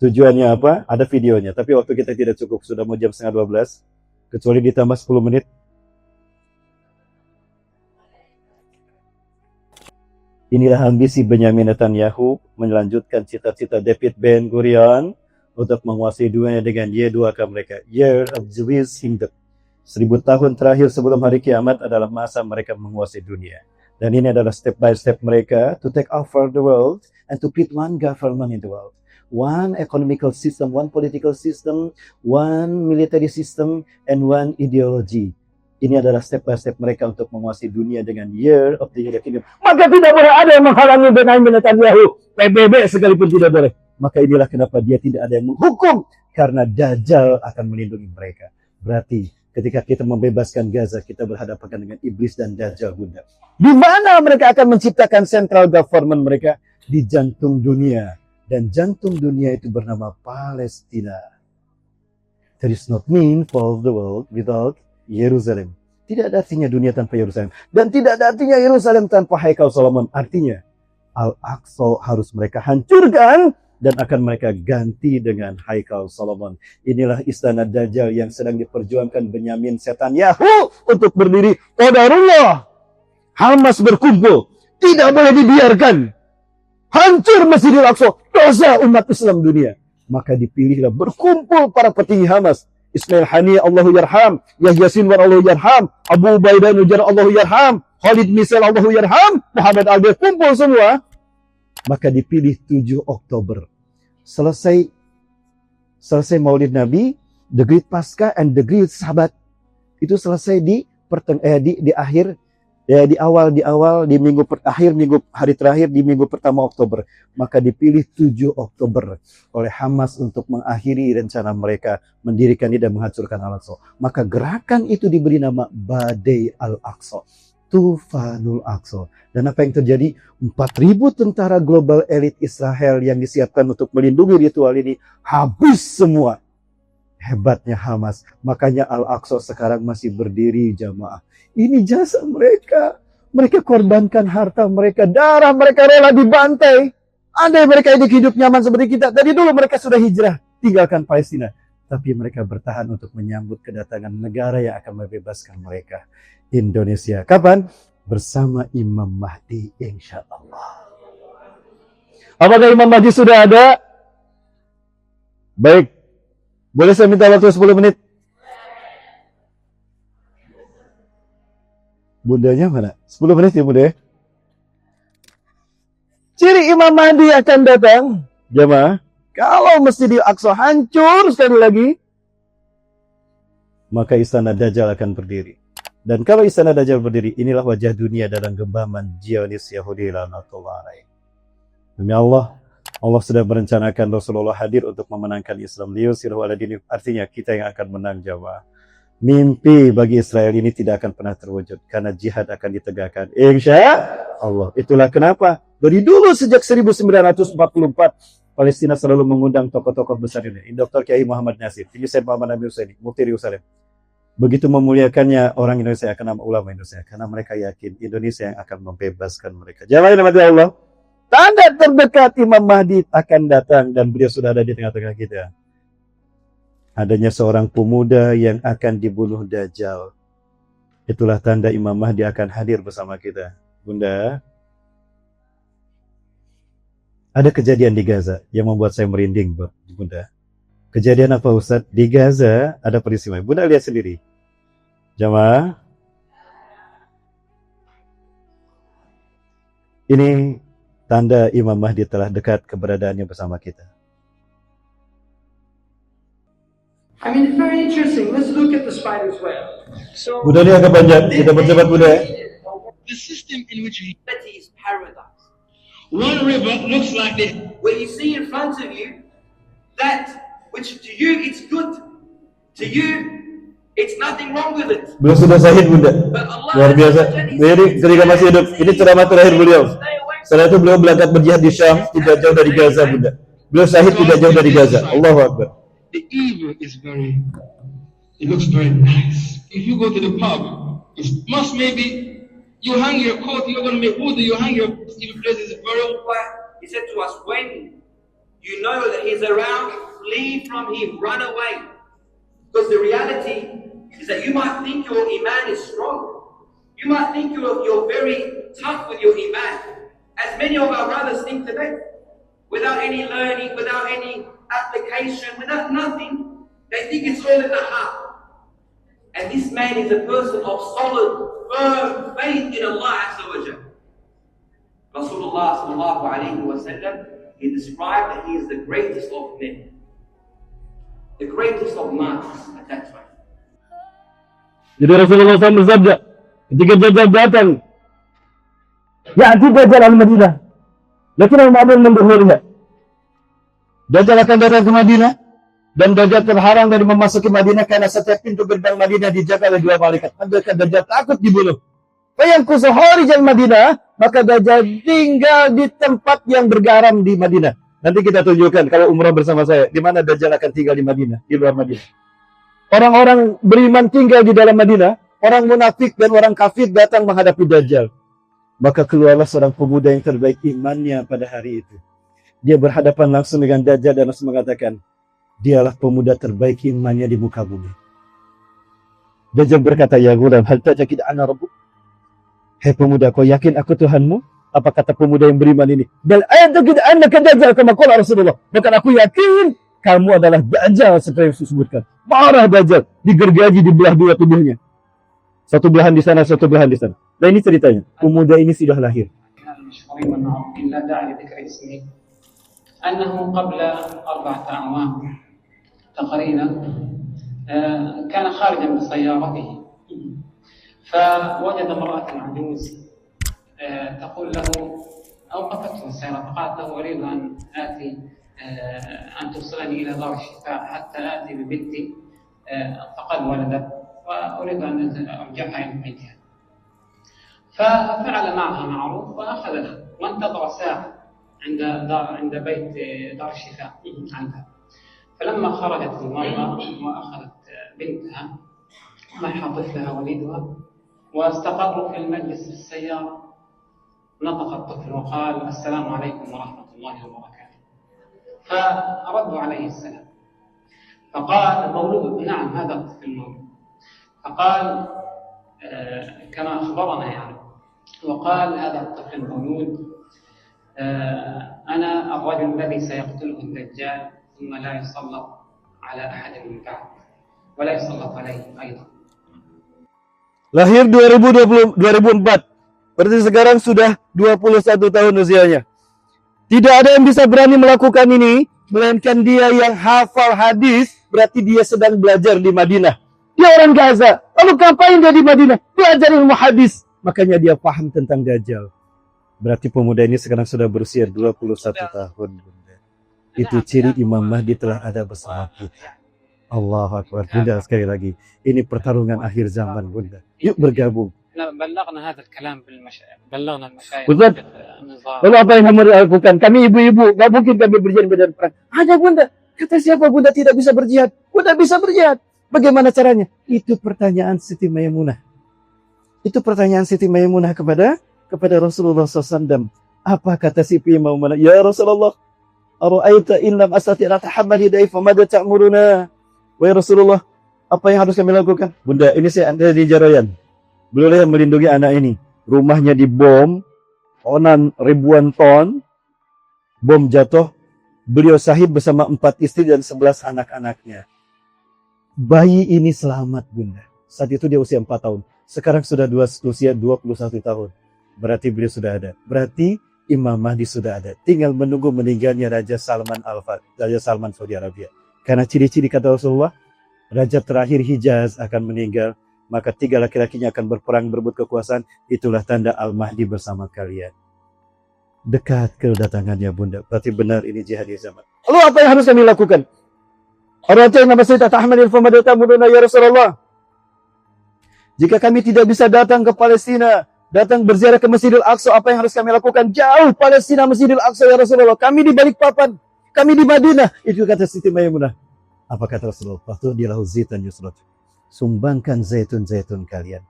Tujuannya apa? Ada videonya. Tapi waktu kita tidak cukup. Sudah mau jam 11:30. Kecuali ditambah 10 menit. Inilah ambisi Benyamin Netanyahu melanjutkan cita-cita David Ben Gurion untuk menguasai dunia dengan Y2K mereka. Year of Jewish Kingdom. 1000 tahun terakhir sebelum hari kiamat adalah masa mereka menguasai dunia. Dan ini adalah step by step mereka to take over the world and to put one government in the world. One economical system, one political system, one military system, and one ideology. Ini adalah step by step mereka untuk menguasai dunia dengan Year of the United Kingdom. Maka tidak boleh ada yang menghalangi Benyamin Netanyahu. PBB sekalipun tidak boleh. Maka inilah kenapa dia tidak ada yang menghukum. Karena Dajjal akan melindungi mereka. Berarti ketika kita membebaskan Gaza, kita berhadapan dengan iblis dan Dajjal, Bunda. Di mana mereka akan menciptakan central government mereka? Di jantung dunia. Dan jantung dunia itu bernama Palestina. There is not mean for the world without Yerusalem. Tidak ada artinya dunia tanpa Yerusalem. Dan tidak ada artinya Yerusalem tanpa Haikal Solomon. Artinya Al-Aqsa harus mereka hancurkan dan akan mereka ganti dengan Haikal Solomon. Inilah istana Dajjal yang sedang diperjuangkan Benyamin Netanyahu untuk berdiri. Qadarullah. Hamas berkumpul. Tidak boleh dibiarkan. Hancur Masjidil Aqsa. Dosa umat Islam dunia. Maka dipilihlah berkumpul para petinggi Hamas. Ismail Haniyah Allahu Yarham. Yahya Sinwar Allahu Yarham. Abu Ubaidah Nujar Allahu Yarham. Khalid Misal Allahu Yarham. Muhammad Al-Bih kumpul semua. Maka dipilih 7 Oktober. Selesai Maulid Nabi, The Great Pascha and The Great Sabbath. Itu selesai di di akhir di awal di hari terakhir di minggu pertama Oktober, maka dipilih 7 Oktober oleh Hamas untuk mengakhiri rencana mereka mendirikan dan menghancurkan Al-Aqsa. Maka gerakan itu diberi nama Badai Al-Aqsa, Tufanul Aqsa. Dan apa yang terjadi? 4.000 tentara global elit Israel yang disiapkan untuk melindungi ritual ini habis semua. Hebatnya Hamas. Makanya Al-Aqsa sekarang masih berdiri, jamaah. Ini jasa mereka. Mereka korbankan harta mereka, darah mereka rela dibantai. Andai mereka hidup nyaman seperti kita, dari dulu mereka sudah hijrah, tinggalkan Palestina. Tapi mereka bertahan untuk menyambut kedatangan negara yang akan membebaskan mereka. Indonesia. Kapan? Bersama Imam Mahdi, insya Allah. Apakah Imam Mahdi sudah ada? Baik. Boleh saya minta waktu 10 menit? Bundanya mana? 10 menit ya bunda ya? Ciri Imam Mahdi akan datang, jemaah. Kalau Masjidil Aqsa hancur sekali lagi, maka Istana Dajjal akan berdiri. Dan kalau Istana Dajjal berdiri, inilah wajah dunia dalam genggaman Zionis Yahudi laknatullah alaih. Demi Allah, Allah sudah merencanakan Rasulullah hadir untuk memenangkan Islam. Liyusirhu ala dini, artinya kita yang akan menang, jemaah. Mimpi bagi Israel ini tidak akan pernah terwujud karena jihad akan ditegakkan. Insya Allah. Itulah kenapa dari dulu sejak 1944 Palestina selalu mengundang tokoh-tokoh besar ini. Dr. Kiai Muhammad Nasir, Yusuf Muhammad Nabi Husaini, Mufti Yerusalem. Begitu memuliakannya orang Indonesia karena ulama Indonesia, karena mereka yakin Indonesia yang akan membebaskan mereka. Jamaah yang dirahmati Allah, tanda terdekat Imam Mahdi akan datang dan beliau sudah ada di tengah-tengah kita. Adanya seorang pemuda yang akan dibunuh Dajjal. Itulah tanda Imam Mahdi akan hadir bersama kita. Bunda, ada kejadian di Gaza yang membuat saya merinding, Bunda. Kejadian apa Ustaz? Di Gaza ada peristiwa. Bunda lihat sendiri. Jamaah. Ini tanda Imam Mahdi telah dekat keberadaannya bersama kita. I mean, it's very interesting. Let's look at the spider's web. So, Bunda ini agak panjang. Kita bercepat Bunda. The system in which Humanity is paradise. one river looks like this. Where you see in front of you that which to you it's good, to you it's nothing wrong with it. Beliau sudah syahid Bunda. But Allah Luar biasa. Jadi ketika masih hidup, ini ceramah terakhir beliau. Setelah itu beliau berangkat berjihad di Syam, tidak jauh dari Gaza Bunda. Beliau syahid tidak jauh dari Gaza. Allahu Akbar. The evil is it looks very nice. If you go to the pub, it's must maybe you hang your coat, you're going to make wudu, you hang your place is very He said to us, when you know that he's around, flee from him, run away. Because the reality is that you might think your iman is strong. You might think you're very tough with your iman. As many of our brothers think today. Without any learning, without any application, without nothing, they think it's all in the heart. And this man is a person of solid, firm faith in Allah Azza wa Jalla. Rasulullah sallallahu alayhi wa sallam, he described that he is the greatest of men. The greatest of martyrs at that time. Jadi Rasulullah SAW bersabda, ketika Dajjal datang, ya'ti Dajjal al-Madinah, lakin al-Ma'mun mendahulunya. Dajjal akan datang ke Madinah, dan Dajjal terhalang dari memasuki Madinah karena setiap pintu gerbang Madinah dijaga oleh 2 malaikat. Maka Dajjal takut dibunuh. Fayamkusu kharijal Madinah, maka Dajjal tinggal di tempat yang bergaram di Madinah. Nanti kita tunjukkan kalau umrah bersama saya, di mana Dajjal akan tinggal di Madinah, di luar Madinah. Orang-orang beriman tinggal di dalam Madinah, orang munafik dan orang kafir datang menghadapi Dajjal. Maka keluarlah seorang pemuda yang terbaik imannya pada hari itu. Dia berhadapan langsung dengan Dajjal dan langsung mengatakan, dialah pemuda terbaik imannya di muka bumi. Dajjal berkata, ya gulam, hal tajaqid ana rabbuk? Hei pemuda, kau yakin aku Tuhanmu? Apa kata pemuda yang beriman ini? Bal ayataqid annaka Dajjal kama qala Rasulullah. Bahkan aku yakin kamu adalah Dajjal seperti yang disebutkan. Marah Dajjal, digergaji di belah 2 tubuhnya. Satu belahan di sana, satu belahan di sana. Nah ini ceritanya, pemuda ini sudah lahir. أنه قبل 4 أعوام تقريبا كان خارجا بسيارته فوجد امرأة عجوز تقول له، أوقفته السيارة فقالت له: أريد أن آتي أن توصلني إلى دار الشفاء حتى آتي ببنتي فقد ولدت وأريد أن أرجعها إلى بيتها. ففعل معها معروف وأخذها وانتظر ساعة عند بيت دار الشفاء عنها. فلما خرجت المرأة وأخذت بنتها معها طفلها وليدها واستقروا في المجلس في السيارة، نطق الطفل وقال: السلام عليكم ورحمة الله وبركاته. فردوا عليه السلام. فقال: مولود؟ نعم، هذا الطفل مولود. فقال كما أخبرنا يعني، وقال: هذا الطفل مولود، أنا الرجل الذي سيقتله الدجال ثم لا يسلط على أحد من بعد ولا يسلط عليه أيضا. Lahir 2004. Berarti sekarang sudah 21 tahun usianya. Tidak ada yang bisa berani melakukan ini, melainkan dia yang hafal hadis, berarti dia sedang belajar di Madinah. Dia orang Gaza. Lalu ngapain dia di Madinah? Belajar ilmu hadis. Makanya dia paham tentang Dajjal. Berarti pemuda ini sekarang sudah berusia 21 tahun. Bunda. Itu ciri Imam Mahdi telah ada bersama kita. Allahu Akbar. Bunda, sekali lagi. Ini pertarungan akhir zaman, Bunda. Yuk bergabung. بلغنا هذا الكلام بلغنا المشايخ. Ustaz, lalu apa yang kamu lakukan? Kami ibu-ibu, gak mungkin kami berjihad medan perang. Hanya Bunda. Kata siapa Bunda tidak bisa berjihad? Bunda bisa berjihad. Bagaimana caranya? Itu pertanyaan Siti Maimunah. Itu pertanyaan Siti Maimunah kepada Rasulullah SAW. Apa kata Siti Maimunah? Ya Rasulullah, ara'aita in lam astati' atahammal hidayah famada ta'muruna? Wahai Rasulullah, apa yang harus kami lakukan? Bunda, ini saya ada di Jarayan. Beliau yang melindungi anak ini. Rumahnya dibom, ribuan ton, bom jatuh. Beliau syahid bersama 4 istri dan 11 anak-anaknya. Bayi ini selamat, Bunda. Saat itu dia usia 4 tahun. Sekarang sudah usia 21 tahun. Berarti beliau sudah ada. Berarti Imam Mahdi sudah ada. Tinggal menunggu meninggalnya Raja Salman Saudi Arabia. Karena ciri-ciri kata Rasulullah, Raja terakhir Hijaz akan meninggal. Maka 3 laki-lakinya akan berperang berebut kekuasaan. Itulah tanda Al-Mahdi bersama kalian. Dekat kedatangannya, Bunda. Berarti benar ini jihad di zaman. Lalu apa yang harus kami lakukan? Ya Rasulullah, jika kami tidak bisa datang ke Palestina, datang berziarah ke Masjidil Aqsa, apa yang harus kami lakukan? Jauh Palestina, Masjidil Aqsa, ya Rasulullah. Kami di Balikpapan, kami di Madinah. Itu kata Siti Maimunah. Apa kata Rasulullah? Waktu dia lahu zitan yusrat. Sumbangkan zaitun-zaitun kalian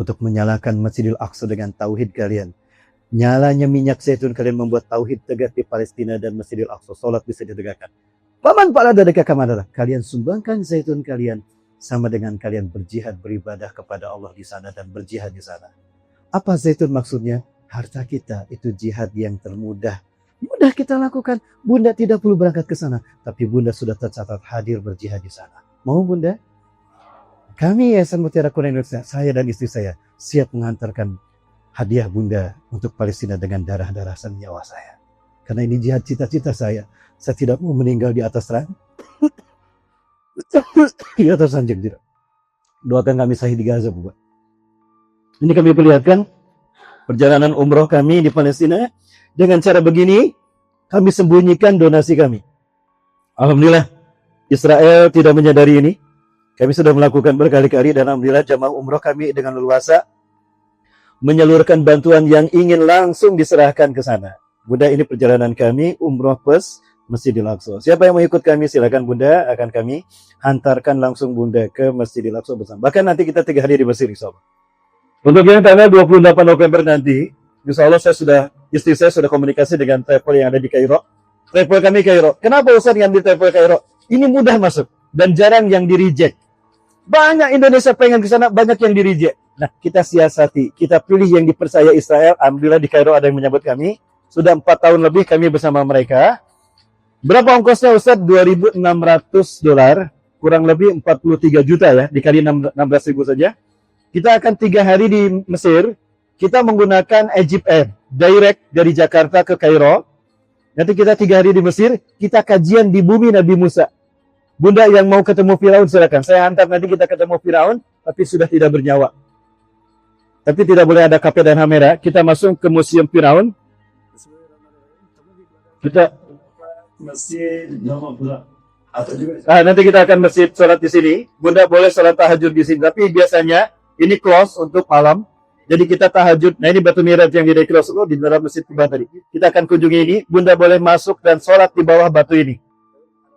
untuk menyalakan Masjidil Aqsa dengan tauhid kalian. Nyalanya minyak zaitun kalian membuat tauhid tegak di Palestina dan Masjidil Aqsa. Salat bisa ditegakkan. Paman pada dadaka kamadalah. Kalian sumbangkan zaitun kalian sama dengan kalian berjihad beribadah kepada Allah di sana dan berjihad di sana. Apa zaitun maksudnya? Harta kita itu jihad yang termudah. Mudah kita lakukan. Bunda tidak perlu berangkat ke sana, tapi Bunda sudah tercatat hadir berjihad di sana. Mau Bunda? Kami Yayasan Mutiara Quran Indonesia, saya dan istri saya siap mengantarkan hadiah Bunda untuk Palestina dengan darah-darah dan nyawa saya. Karena ini jihad cita-cita saya. Saya tidak mau meninggal di atas di atas ranjang tidak. Doakan kami sahih di Gaza, Bu. Ini kami perlihatkan perjalanan umroh kami di Palestina. Dengan cara begini, kami sembunyikan donasi kami. Alhamdulillah, Israel tidak menyadari ini. Kami sudah melakukan berkali-kali dan alhamdulillah jamaah umroh kami dengan leluasa menyalurkan bantuan yang ingin langsung diserahkan ke sana. Bunda, ini perjalanan kami umroh plus Masjidil Aqsa. Siapa yang mau ikut kami silakan Bunda, akan kami hantarkan langsung Bunda ke Masjidil Aqsa bersama. Bahkan nanti kita 3 hari di Mesir insyaallah. Untuk yang tanggal 28 November nanti, insyaallah istri saya sudah komunikasi dengan travel yang ada di Kairo. Travel kami Kairo. Kenapa Ustaz yang di travel Kairo? Ini mudah masuk dan jarang yang di-reject. Banyak Indonesia pengen ke sana, banyak yang di-reject. Nah, kita siasati, kita pilih yang dipercaya Israel. Alhamdulillah di Kairo ada yang menyambut kami. Sudah 4 tahun lebih kami bersama mereka. Berapa ongkosnya Ustaz? $2.600, kurang lebih 43 juta ya, dikali 16.000 saja. Kita akan 3 hari di Mesir. Kita menggunakan Egypt Air, direct dari Jakarta ke Kairo. Nanti kita 3 hari di Mesir, kita kajian di bumi Nabi Musa. Bunda yang mau ketemu Firaun silakan. Saya hantar nanti kita ketemu Firaun, tapi sudah tidak bernyawa. tapi tidak boleh ada kafe dan kamera. Kita masuk ke Museum Firaun. Kita nanti kita akan masjid sholat di sini. Bunda boleh sholat tahajud di sini, tapi biasanya ini close untuk malam. Jadi kita tahajud. Nah ini batu mihrab yang di Rasulullah di dalam masjid Kuba tadi. Kita akan kunjungi ini. Bunda boleh masuk dan sholat di bawah batu ini.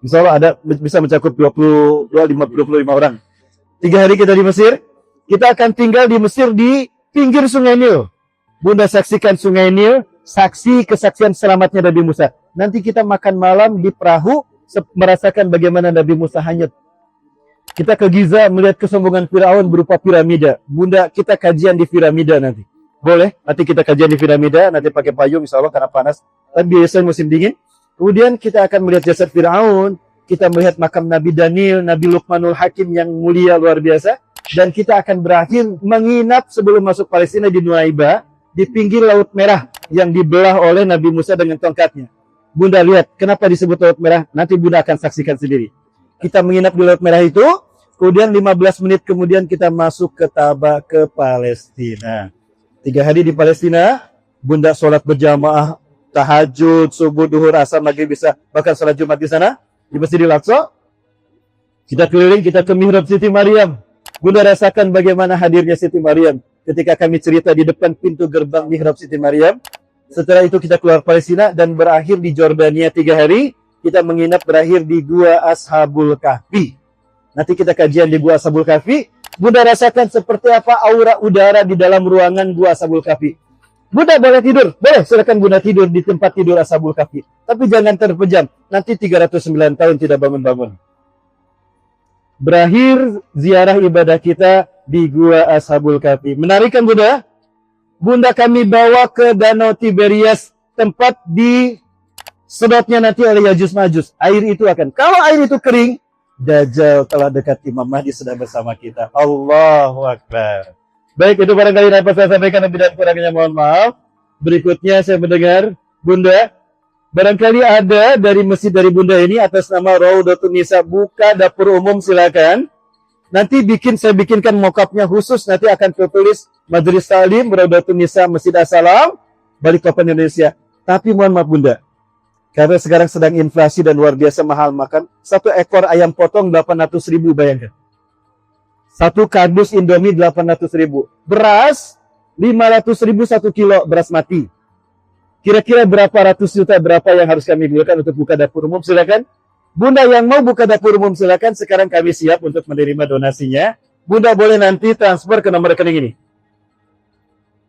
Insya Allah ada bisa mencakup 25 orang. 3 hari kita di Mesir. Kita akan tinggal di Mesir di pinggir Sungai Nil. Bunda saksikan Sungai Nil, saksi kesaksian selamatnya Nabi Musa. Nanti kita makan malam di perahu, merasakan bagaimana Nabi Musa hanyut. Kita ke Giza melihat kesombongan Firaun berupa piramida. Bunda, kita kajian di piramida nanti. Boleh? Nanti kita kajian di piramida, nanti pakai payung insya Allah karena panas. Tapi biasanya musim dingin. Kemudian kita akan melihat jasad Firaun. Kita melihat makam Nabi Daniel, Nabi Luqmanul Hakim yang mulia luar biasa. Dan kita akan berakhir menginap sebelum masuk Palestina di Nuaiba, di pinggir Laut Merah yang dibelah oleh Nabi Musa dengan tongkatnya. Bunda lihat, kenapa disebut Laut Merah? Nanti Bunda akan saksikan sendiri. Kita menginap di Laut Merah itu, kemudian 15 menit kemudian kita masuk ke Taba ke Palestina. 3 hari di Palestina, Bunda sholat berjamaah, tahajud, subuh, duhur, asar, maghrib bisa, bahkan sholat Jumat di sana, di Masjidil Aqsa. Kita keliling, kita ke Mihrab Siti Maryam. Bunda rasakan bagaimana hadirnya Siti Maryam ketika kami cerita di depan pintu gerbang Mihrab Siti Maryam. Setelah itu kita keluar Palestina dan berakhir di Jordania 3 hari. Kita menginap berakhir di Gua Ashabul Kahfi. Nanti kita kajian di Gua Ashabul Kahfi. Bunda rasakan seperti apa aura udara di dalam ruangan Gua Ashabul Kahfi. Bunda boleh tidur. Boleh, silakan Bunda tidur di tempat tidur Ashabul Kahfi. Tapi jangan terpejam. Nanti 309 tahun tidak bangun-bangun. Berakhir ziarah ibadah kita di Gua Ashabul Kahfi. Menarik kan Bunda? Bunda kami bawa ke Danau Tiberias, tempat di sedotnya nanti oleh Yajuj Majuj. Air itu akan, kalau air itu kering, Dajjal telah dekat, Imam Mahdi sedang bersama kita. Allahu Akbar. Baik, itu barangkali dapat saya sampaikan, lebih dan kurangnya mohon maaf. Berikutnya saya mendengar, Bunda, barangkali ada dari masjid dari Bunda ini atas nama Raudatun Nisa, buka dapur umum silakan. Nanti saya bikinkan mock-up-nya khusus, nanti akan tertulis Majelis Salim Raudatun Nisa Masjid As-Salam, Balikpapan Indonesia. Tapi mohon maaf Bunda, karena sekarang sedang inflasi dan luar biasa mahal makan, 1 ekor ayam potong 800.000, bayangkan. 1 kardus Indomie 800.000. Beras 500.000 1 kilo beras mati. Kira-kira berapa ratus juta, berapa yang harus kami gunakan untuk buka dapur umum? Silakan. Bunda yang mau buka dapur umum silakan, sekarang kami siap untuk menerima donasinya. Bunda boleh nanti transfer ke nomor rekening ini.